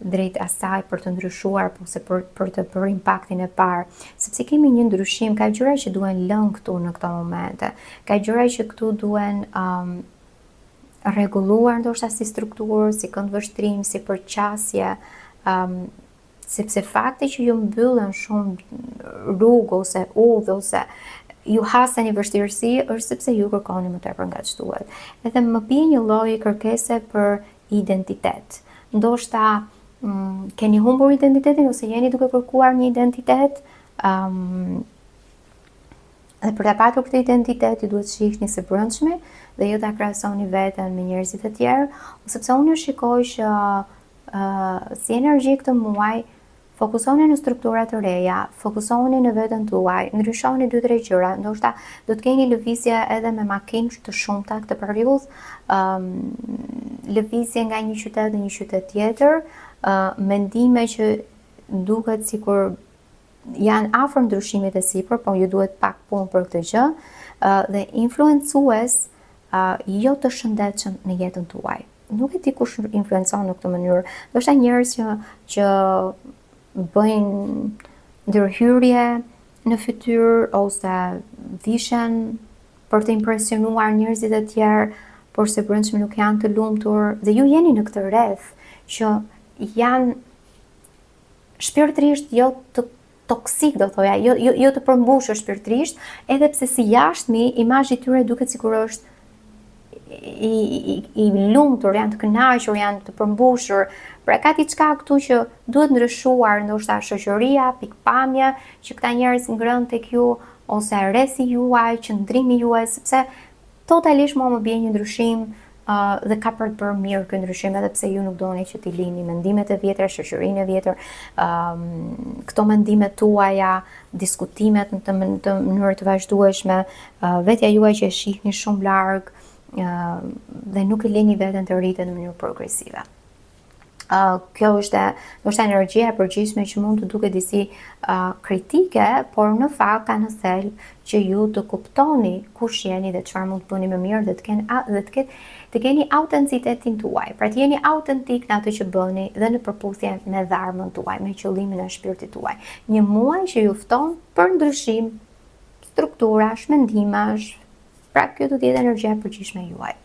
drejt asaj për të ndryshuar ose për të bërë impaktin e parë. Sepse kemi një ndryshim, ka gjëra që duhen lënë këtu në këto momente. Ka gjëra që këtu duhen rregulluar ndoshta si strukturë, si këndvështrim, si përqasje. Sepse fakti që ju mbyllen shumë rrugë ose udhë ose ju haseni vështirësi është sepse ju kërkoni më tepër nga ç'duhet. Edhe më bie një lloj kërkese për identitet. Ndoshta keni humbur identitetin ose jeni duke kërkuar një identitet. Dhe për ta patur këtë identitet ju duhet shihni së brendshmi dhe ju ta krahasoni veten me njerëzit e tjerë, sepse unë ju shikoj që si energji këtë muaj, fokusoni në struktura të reja, fokusoni në veten tuaj, ndryshoni 2-3 gjëra, ndoshta do të keni lëvizje edhe me makinë të shumta këtë periudhë, lëvizje nga një qytet në një qytet tjetër, mendime që duket sikur janë afër ndryshimit e sipër, por ju duhet pak punë për këtë gjë, dhe influencues jo të shëndetshëm në jetën tuaj. Nuk e di kush influencon në këtë mënyrë. Ndoshta njerëz që bëjnë ndërhyrje në fytyrë ose vishen për të impresionuar njerëzit e tjerë, por së brendshme nuk janë të lumtur, dhe ju jeni në këtë rreth që janë shpirtërisht jo të toksik, do thoja, jo të përmbushur shpirtërisht, edhe pse si jashtëmi imazhi i tyre duket sikur është i lumtur, janë të kënaqur, janë të përmbushur. Pra ka diçka këtu që duhet ndryshuar, ndoshta shoqëria, pikpamja që këta njerëz ngrënë tek ju ose rrethi juaj, qëndrimi juaj, sepse totalisht më bie një ndryshim dhe ka për mirë ky ndryshim, edhe pse ju nuk doni që t'i lini mendimet e vjetra, shoqërinë e vjetër, këto mendimet tuaja, diskutimet në të mënyrë të vazhdueshme, vetja juaj që e shihni shumë larg, dhe nuk e lini veten të rritet në mënyrë progresive. Kjo është ndoshta energjia e përgjithshme që mund të duket disi kritike, por në fakt ka në thelb që ju të kuptoni kush jeni dhe çfarë mund të bëni më mirë dhe të keni autenticitetin tuaj. Pra të jeni autentik në atë që bëni dhe në përputhje me dharmën tuaj, me qëllimin e shpirtit tuaj. Një muaj që ju fton për ndryshim, strukturash, mendimash, pra kjo do të jetë energjia e përgjithshme juaj.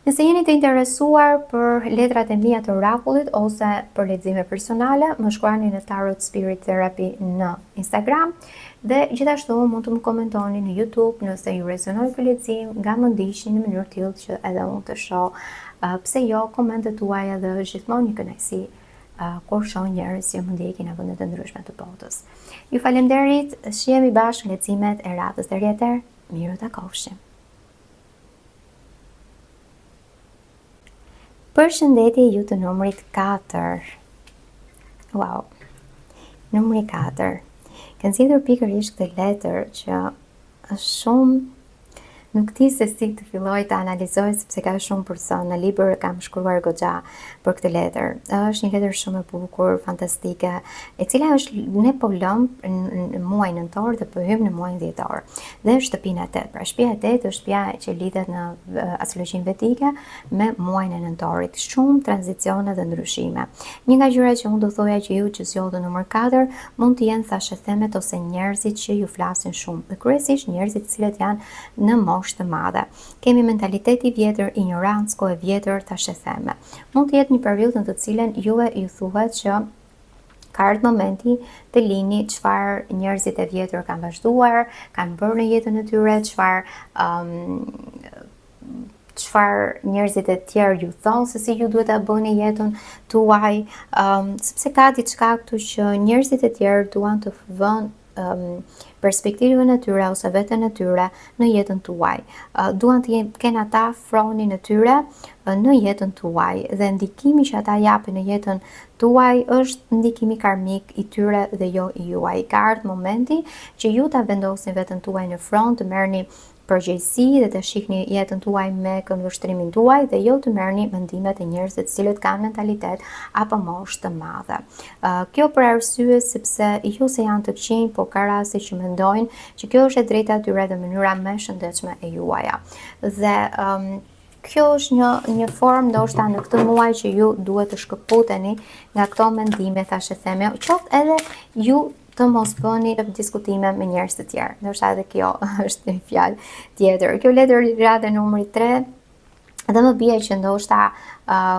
Nëse jeni të interesuar për letrat e mia të orakullit ose për lexime personale, më shkruani në Tarot Spirit Therapy në Instagram dhe gjithashtu mund të më komentoni në YouTube nëse ju rezonoi ky lexim, nga më ndiqni në mënyrë tillë që edhe unë të shoh, pse jo, komentet tuaja dhe është gjithmonë një kënaqësi kur shoh njerëz që më ndjekin në vende të ndryshme të botës. Ju falenderit, shihemi bashkë në leximet e radhës deri atëherë, miru takofshim. Përshëndetje ju të numrit 4. Wow. Numri 4. Kanë zgjedhur pikërisht këtë letër që është shumë, nuk di se si të filloj të analizoj sepse ka shumë për të thënë. Në libër kam shkruar goxha për këtë letër. Është një letër shumë e bukur, fantastike, e cila është ne po lëm në muajin nëntor dhe po hym në muajin dhjetor. Dhe është shtëpia 8. Pra shtëpia 8 është shtëpia që lidhet në astrologjinë vedike me muajin e nëntorit. Shumë tranzicione dhe ndryshime. Një nga gjërat që unë do thoja që ju që zgjodhët numër 4 mund të jenë thashë themet ose njerëzit që ju flasin shumë. Dhe kryesisht njerëzit të cilët janë në moshë të madhe. Kemi mentaliteti vjetër, ignorancë, kohë vjetër, thashë theme. Mund të jetë një periudhë në të cilën juve ju thuhet që ka ardhur momenti të lini çfarë njerëzit e vjetër kanë vazhduar, kanë bërë në jetën e tyre, çfarë njerëzit e tjerë ju thonë se si ju duhet ta bëni jetën tuaj, sepse ka diçka këtu që njerëzit e tjerë duan të vënë perspektivën e tyre ose veten e tyre në jetën tuaj. Duan të kenë ata fronin e tyre në jetën tuaj dhe ndikimi që ata japin në jetën tuaj është ndikimi karmik i tyre dhe jo i juaj. Ka ardhur momenti që ju ta vendosni veten tuaj në front, të merrni përgjegjësi dhe të shihni jetën tuaj me këndvështrimin tuaj dhe jo të merrni mendimet e njerëzve të cilët kanë mentalitet apo moshë të madhe. Kjo për arsye sepse ju se janë të këqij, po ka raste që mendojnë që kjo është e drejta e tyre dhe mënyra më e shëndetshme e juaja. Dhe kjo është një formë ndoshta në këtë muaj që ju duhet të shkëputeni nga këto mendime, thashë theme, qoftë edhe ju të mos bëni diskutime me njerëz të tjerë. Ndoshta edhe kjo është një fjalë tjetër. Kjo letër rradhe numri 3 dhe më bie që ndoshta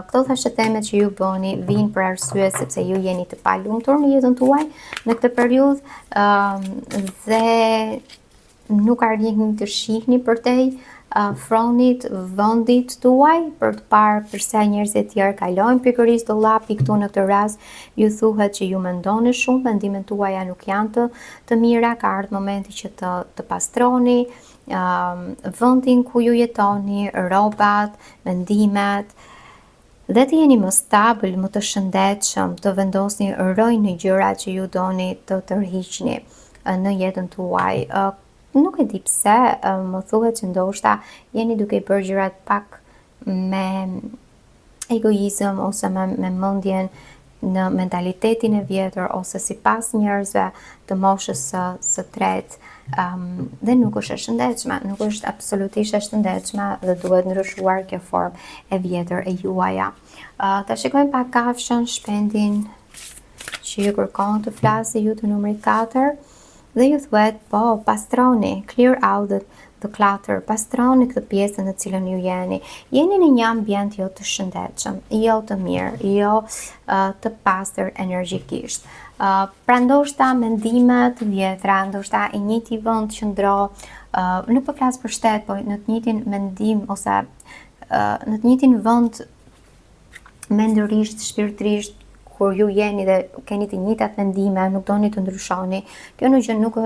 këto thashë themet që ju bëni vijnë për arsye sepse ju jeni të palumtur në jetën tuaj në këtë periudhë dhe nuk arrini të shihni përtej fronit vendit tuaj për të parë përse njerëzit e tjerë kalojnë pikërisht dollapi. Këtu në këtë rast ju thuhet që ju mendoni shumë, mendimet tuaja nuk janë të mira, ka ardhur momenti që të pastroni vendin ku ju jetoni, rrobat, mendimet, dhe të jeni më stabil, më të shëndetshëm, të vendosni rroj në gjërat që ju doni të tërhiqni në jetën tuaj. Nuk e di pse, më thuhet që ndoshta jeni duke i bërë gjërat pak me egoizëm ose me mendjen në mentalitetin e vjetër ose sipas njerëzve të moshës së tretë, dhe nuk është e shëndetshme, nuk është absolutisht e shëndetshme dhe duhet ndryshuar kjo formë e vjetër e juaja. Ta shikojmë pak kafshën, shpendin që ju kërkon të flasë ju të numrit 4. Dhe ju thuhet, po, pastroni, clear out the clutter, pastroni këtë pjesën në cilën ju jeni. Jeni në një ambient jo të shëndetshëm, jo të mirë, jo të pastër energjikisht. Pra ndoshta mendimet vjetra, ndoshta i njëjti vend qëndro, nuk po flas për shtet, po në të njëjtin mendim ose në të njëjtin vend mendërisht, shpirtërisht, kur ju jeni dhe keni të njëjtat mendime, nuk doni të ndryshoni, kjo nuk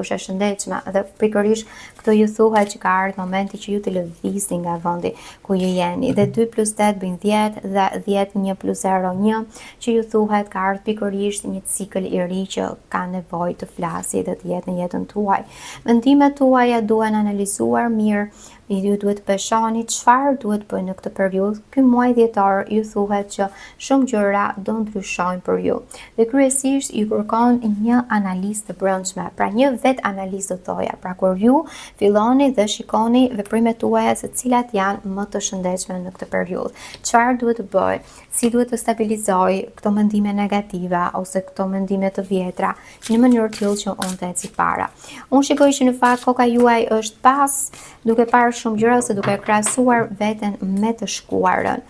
është e shëndetshme dhe pikërisht këto ju thuhet që ka ardhur momenti që ju të lëvizni nga vendi ku ju jeni. Dhe 2 + 8 bëjnë 10 dhe 10 1 + 0 1, që ju thuhet ka ardhur pikërisht një cikël i ri që ka nevojë të flasë dhe të jetë në jetën tuaj. Mendimet tuaja duhen analizuar mirë. Ju duhet të peshoni çfarë duhet bëjnë në këtë periudhë. Ky muaj dhjetor ju thuhet që shumë gjëra do ndryshojnë për ju. Dhe kryesisht ju kërkon një analizë të brendshme, pra një vet analizë do thoja. Pra kur ju filloni dhe shikoni veprimet tuaja se cilat janë më të shëndetshme në këtë periudhë. Çfarë duhet të bëj? Si duhet të stabilizoj këto mendime negative ose këto mendime të vjetra në mënyrë tillë që unë të eci para. Unë shikoj që në fakt koka juaj është pas duke parë shumë gjëra ose duke krahasuar veten me të shkuarën.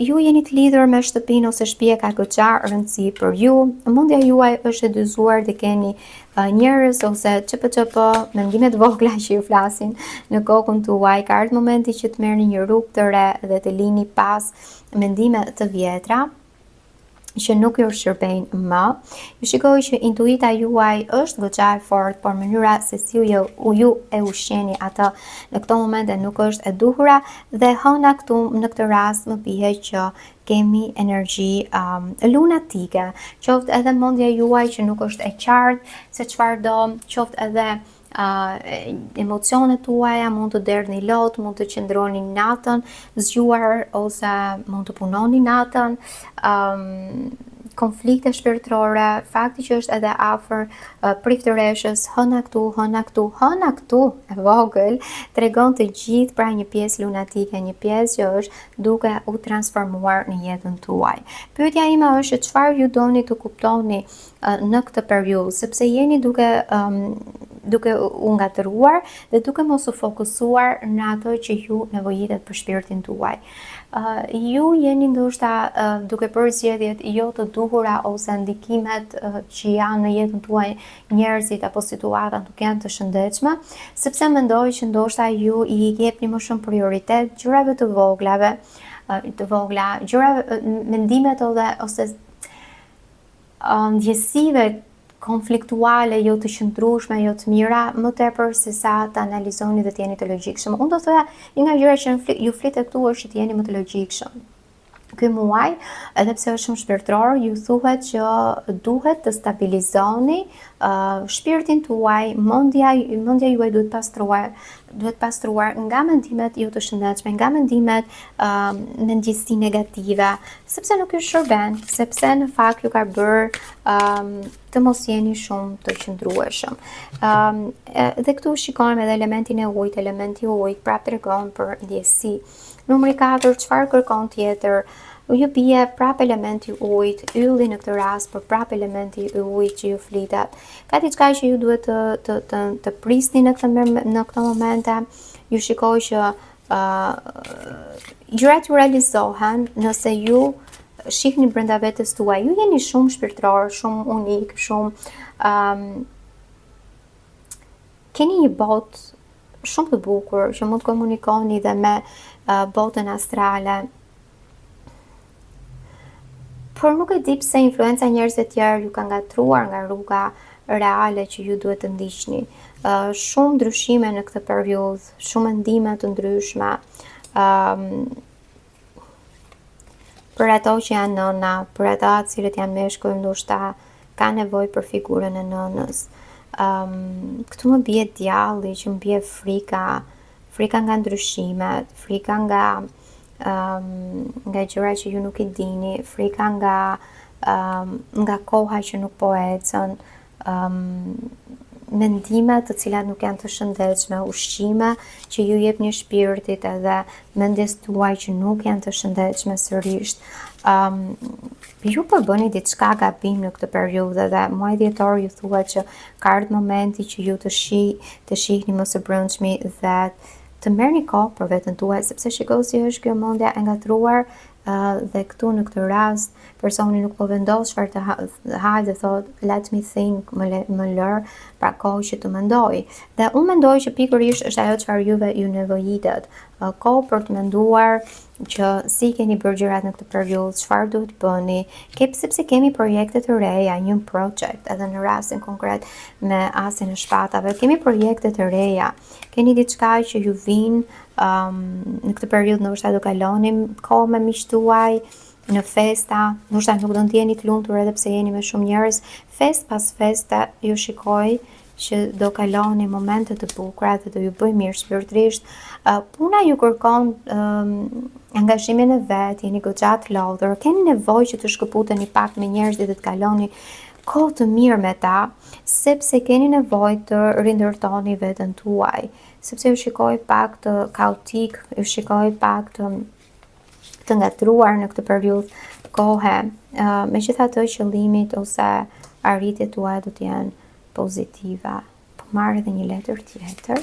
Ju jeni të lidhur me shtëpinë ose shtëpia ka goxha rëndësi për ju. Mendja juaj është e dyzuar dhe keni njerëz ose çp mendime të vogla që ju flasin në kokën tuaj. Ka ardhur momenti që të merrni një rrugë të re dhe të lini pas mendime të vjetra që nuk ju shërbejnë më. Ju shikoj që intuita juaj është goxha e fortë, por mënyra se si ju e ushqeni atë në këto momente nuk është e duhura dhe hëna këtu në këtë rast më pihet që kemi energji lunatike, qoftë edhe mendja juaj që nuk është e qartë se çfarë do, qoftë edhe emocionet tuaja mund të derdhni lot, mund të qëndroni natën zgjuar ose mund të punoni natën, konflikte shpirtërore, fakti që është edhe afër priftëreshës, hëna këtu e vogël, tregon të gjithë pra një pjesë lunatike, një pjesë që është duke u transformuar në jetën tuaj. Pyetja ime është çfarë ju doni të kuptoni në këtë periudhë, sepse jeni duke u ngatëruar dhe duke mos u fokusuar në ato që ju nevojitet për shpirtin tuaj. Ju jeni ndoshta duke bërë zgjedhjet jo të duhura ose ndikimet që janë në jetën tuaj, njerëzit apo situatat nuk janë të shëndetshme, sepse mendoj që ndoshta ju i jepni më shumë prioritet gjërave të vogla, gjërave, mendimet ose ndjesive konfliktuale, jo të qëndrueshme, jo të mira, më tepër se sa të analizoni dhe të jeni të logjikshëm. Unë do thoya një nga gjërat që ju flitet këtu është që të jeni më të logjikshëm. Ky muaj, edhe pse është shumë shpirtëror, ju thuhet që duhet të stabilizoni shpirtin tuaj, mendja juaj duhet pastruar nga mendimet jo të shëndetshme, nga mendimet me ndjesi negative, sepse nuk ju shërben, sepse në fakt ju ka bërë të mos jeni shumë të qëndrueshëm. Dhe këtu shikojmë edhe elementin e ujit, elementi i ujit prapë tregon për ndjesi. Numri 4, çfarë kërkon tjetër? Ju bie prapë elementi i ujit, ylli në këtë rast, por prapë elementi i ujit që ju flitet. Ka diçka që ju duhet të prisni në këto momente. Ju shikoj që gjërat ju realizohen nëse ju shihni brenda vetes tuaj. Ju jeni shumë shpirtëror, shumë unik, shumë keni një botë shumë të bukur që mund të komunikoni dhe me botën astrale. Por nuk e di pse influenca e njerëzve të tjerë ju ka ngatruar nga rruga reale që ju duhet të ndiqni. Shumë ndryshime në këtë periudhë, shumë mendime të ndryshme. Për ato që janë nëna, për ata të cilët janë meshkuj, ndoshta ka nevojë për figurën e nënës. Këtu më bie djalli, që më bie frika nga ndryshimet, frika nga gjëra që ju nuk i dini, frika nga koha që nuk po ecën, mendime të cilat nuk janë të shëndetshme, ushqime që ju jepni shpirtit edhe mendjes tuaj që nuk janë të shëndetshme sërish. Ju po bëni diçka gabim në këtë periudhë dhe muaj dhjetor ju thuhet që ka ardhur momenti që ju të shihni më së brendshmi dhe të merrni kohë për veten tuaj, sepse shikoj si është kjo mendja e ngatruar dhe këtu në këtë rast personi nuk po vendos çfarë të hajë dhe thot let me think, më lër pra kohë që të mendoj. Dhe unë mendoj që pikërisht është ajo çfarë juve ju nevojitet, kohë për të menduar, që si keni bërë gjërat në këtë periudhë, çfarë duhet bëni, sepse kemi projekte të reja, një project, edhe në rastin konkret me asin e shpatave, kemi projekte të reja, keni diçka që ju vinë në këtë periudhë, ndoshta do kaloni kohë me miqtë tuaj, në festa, ndoshta nuk do ndjeni të lumtur edhe pse jeni me shumë njerëz, fest pas feste ju shikoj që do kaloni momente të bukura dhe do ju bëj mirë shpirtërisht. Puna ju kërkon angazhimin e vet, jeni goxha të lodhur, keni nevojë që të shkëputeni pak me njerëzit dhe të kaloni kohë të mirë me ta, sepse keni nevojë të rindërtoni veten tuaj, sepse ju shikoj pak të kaotik, ju shikoj pak të ngatruar në këtë periudhë kohe. Megjithatë qëllimit ose arritjet tuaja do të jenë pozitive. Po marr edhe një letër tjetër.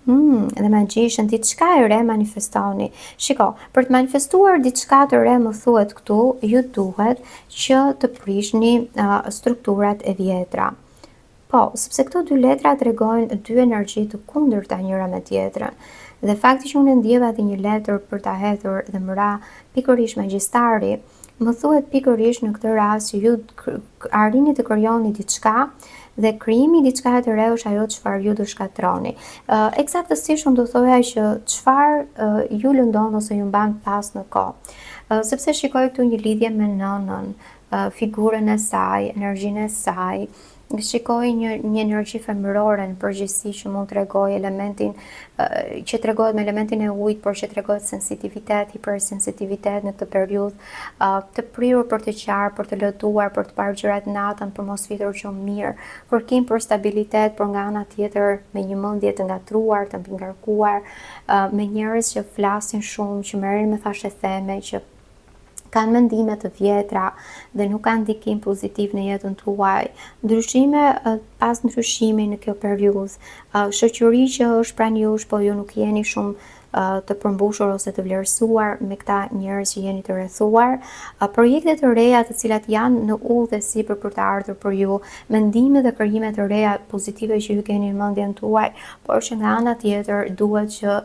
Dhe magjishën, diçka e re manifestoni. Shiko, për të manifestuar diçka të re, më thuhet këtu, ju duhet që të prishni strukturat e vjetra. Po, sepse këto dy letra tregojnë dy energji të kundërta njëra me tjetrën. Dhe fakti që unë ndjeva dhe një letër për ta hedhur dhe më ra pikërisht magjistari, më thuhet pikërisht në këtë rast që ju arrini të krijoni diçka dhe krijimi i diçka të re është ajo çfarë ju do shkatroni. Eksaktësisht unë do thoja që çfarë ju lëndon ose ju mban pas në kohë. Sepse shikoj këtu një lidhje me nënën, figurën e saj, energjinë e saj, shikoj një energji femërore në përgjithësi që mund t'rregojë elementin që tregohet me elementin e ujit, por që tregohet sensitivitet, hipersensitivitet në këtë periudhë, të prirur për të qarë, për të lëtuar, për të parë gjërat natën, për mos fitur qënë mirë, kërkim për stabilitet, por nga ana tjetër me një mendje të ngatruar, të mbingarkuar, me njerëz që flasin shumë, që merren me thashë theme, që kanë mendime të vjetra dhe nuk kanë ndikim pozitiv në jetën tuaj, ndryshime pas ndryshimi në kjo periudhë, shoqëri që është pranë jush, po ju nuk jeni shumë të përmbushur ose të vlerësuar me këta njerëz që jeni të rrethuar, projekte të reja të cilat janë në udhësi për të ardhur për ju, mendime dhe krijime të reja pozitive që ju keni në mendjen tuaj, por që nga ana tjetër duhet që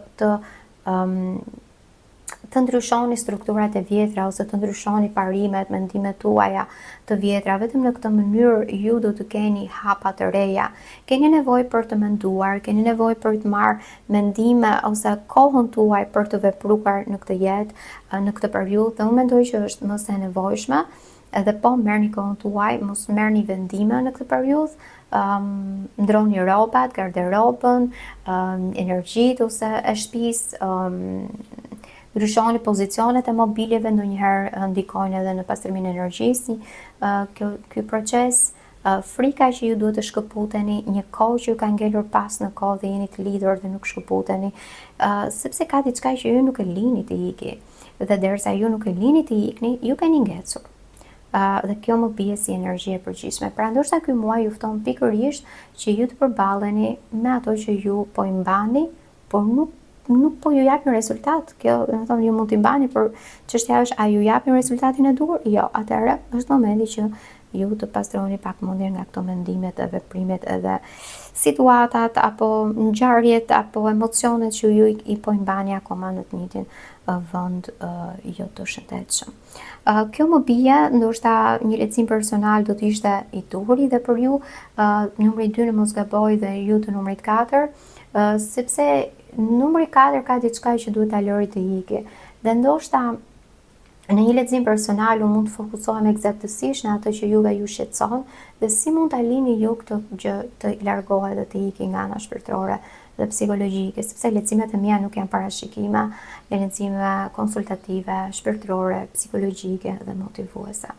të ndryshoni strukturat e vjetra ose të ndryshoni parimet, mendimet tuaja të vjetra. Vetëm në këtë mënyrë ju do të keni hapa të reja. Keni nevojë për të menduar, keni nevojë për të marrë mendime ose kohën tuaj për të vepruar në këtë jetë, në këtë periudhë. Dhe unë mendoj që është më se nevojshme, edhe po merrni kohën tuaj, mos merrni vendime në këtë periudhë. Ndroni rrobat, garderobën, energjitë ose e shtëpisë, ndryshoni pozicionet e mobiljeve, ndonjëherë ndikojnë edhe në pastrimin e energjisë ky proces. Frika që ju duhet të shkëputeni, një kohë që ju ka ngelur pas në kohë dhe jeni të lidhur dhe nuk shkëputeni, sepse ka diçka që ju nuk e lini të iki, dhe derisa ju nuk e lini të ikni, ju keni ngecur. Dhe kjo më bie si energji e përgjithshme. Pra ndoshta ky muaj ju fton pikërisht që ju të përballeni me ato që ju po i mbani, por nuk po ju japin rezultat. Kjo, do të thonë, ju mund t'i mbani, por çështja është a ju japin rezultatin e duhur? Jo, atëherë është momenti që ju të pastroni pak mendjen nga këto mendimet e veprimet edhe situatat apo ngjarjet apo emocionet që ju i po i mbani akoma në të njëjtin vend jo të shëndetshëm. Kjo më bie, ndoshta një lehtësim personal do të ishte i duhuri dhe për ju, numri 2 në mos gaboj dhe ju të numrit 4, sepse numri 4 ka diçka që duhet ta lëri të ikë. Dhe ndoshta në një lehtësim personal unë mund të fokusohem eksaktësisht në atë që juve ju shqetëson dhe si mund ta lini ju këtë gjë të largohet dhe të ikë nga ana shpirtërore dhe psikologjike, sepse lehtësimet e mia nuk janë parashikime, janë lehtësime konsultative, shpirtërore, psikologjike dhe motivuese.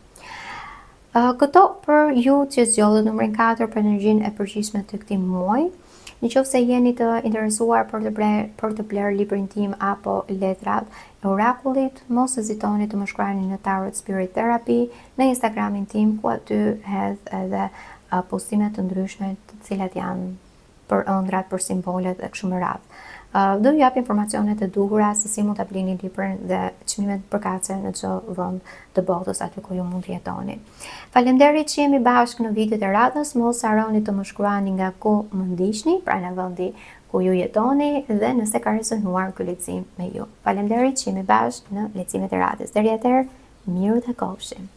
Këto për ju që zgjodhët numrin 4 për energjinë e përgjithshme të këtij muaji. Nëse jeni të interesuar për të bler librin tim apo letrat e orakullit, mos hezitoni të më shkruani në Tarot Spirit Therapy në Instagramin tim, ku aty hedh edhe postime të ndryshme të cilat janë për ëndrat, për simbolet e kështu me radhë. Do ju jap informacionet e duhura se si mund ta blini librin dhe çmimet përkatëse në çdo vend të botës aty ku ju mund të jetoni. Faleminderit që jemi bashkë në videot e radhës, mos harroni të më shkruani nga ku më ndiqni, pra në vendi ku ju jetoni dhe nëse ka rezonuar ky lexim me ju. Faleminderit që jemi bashkë në leximet e radhës. Deri atëherë, miru të kofshim.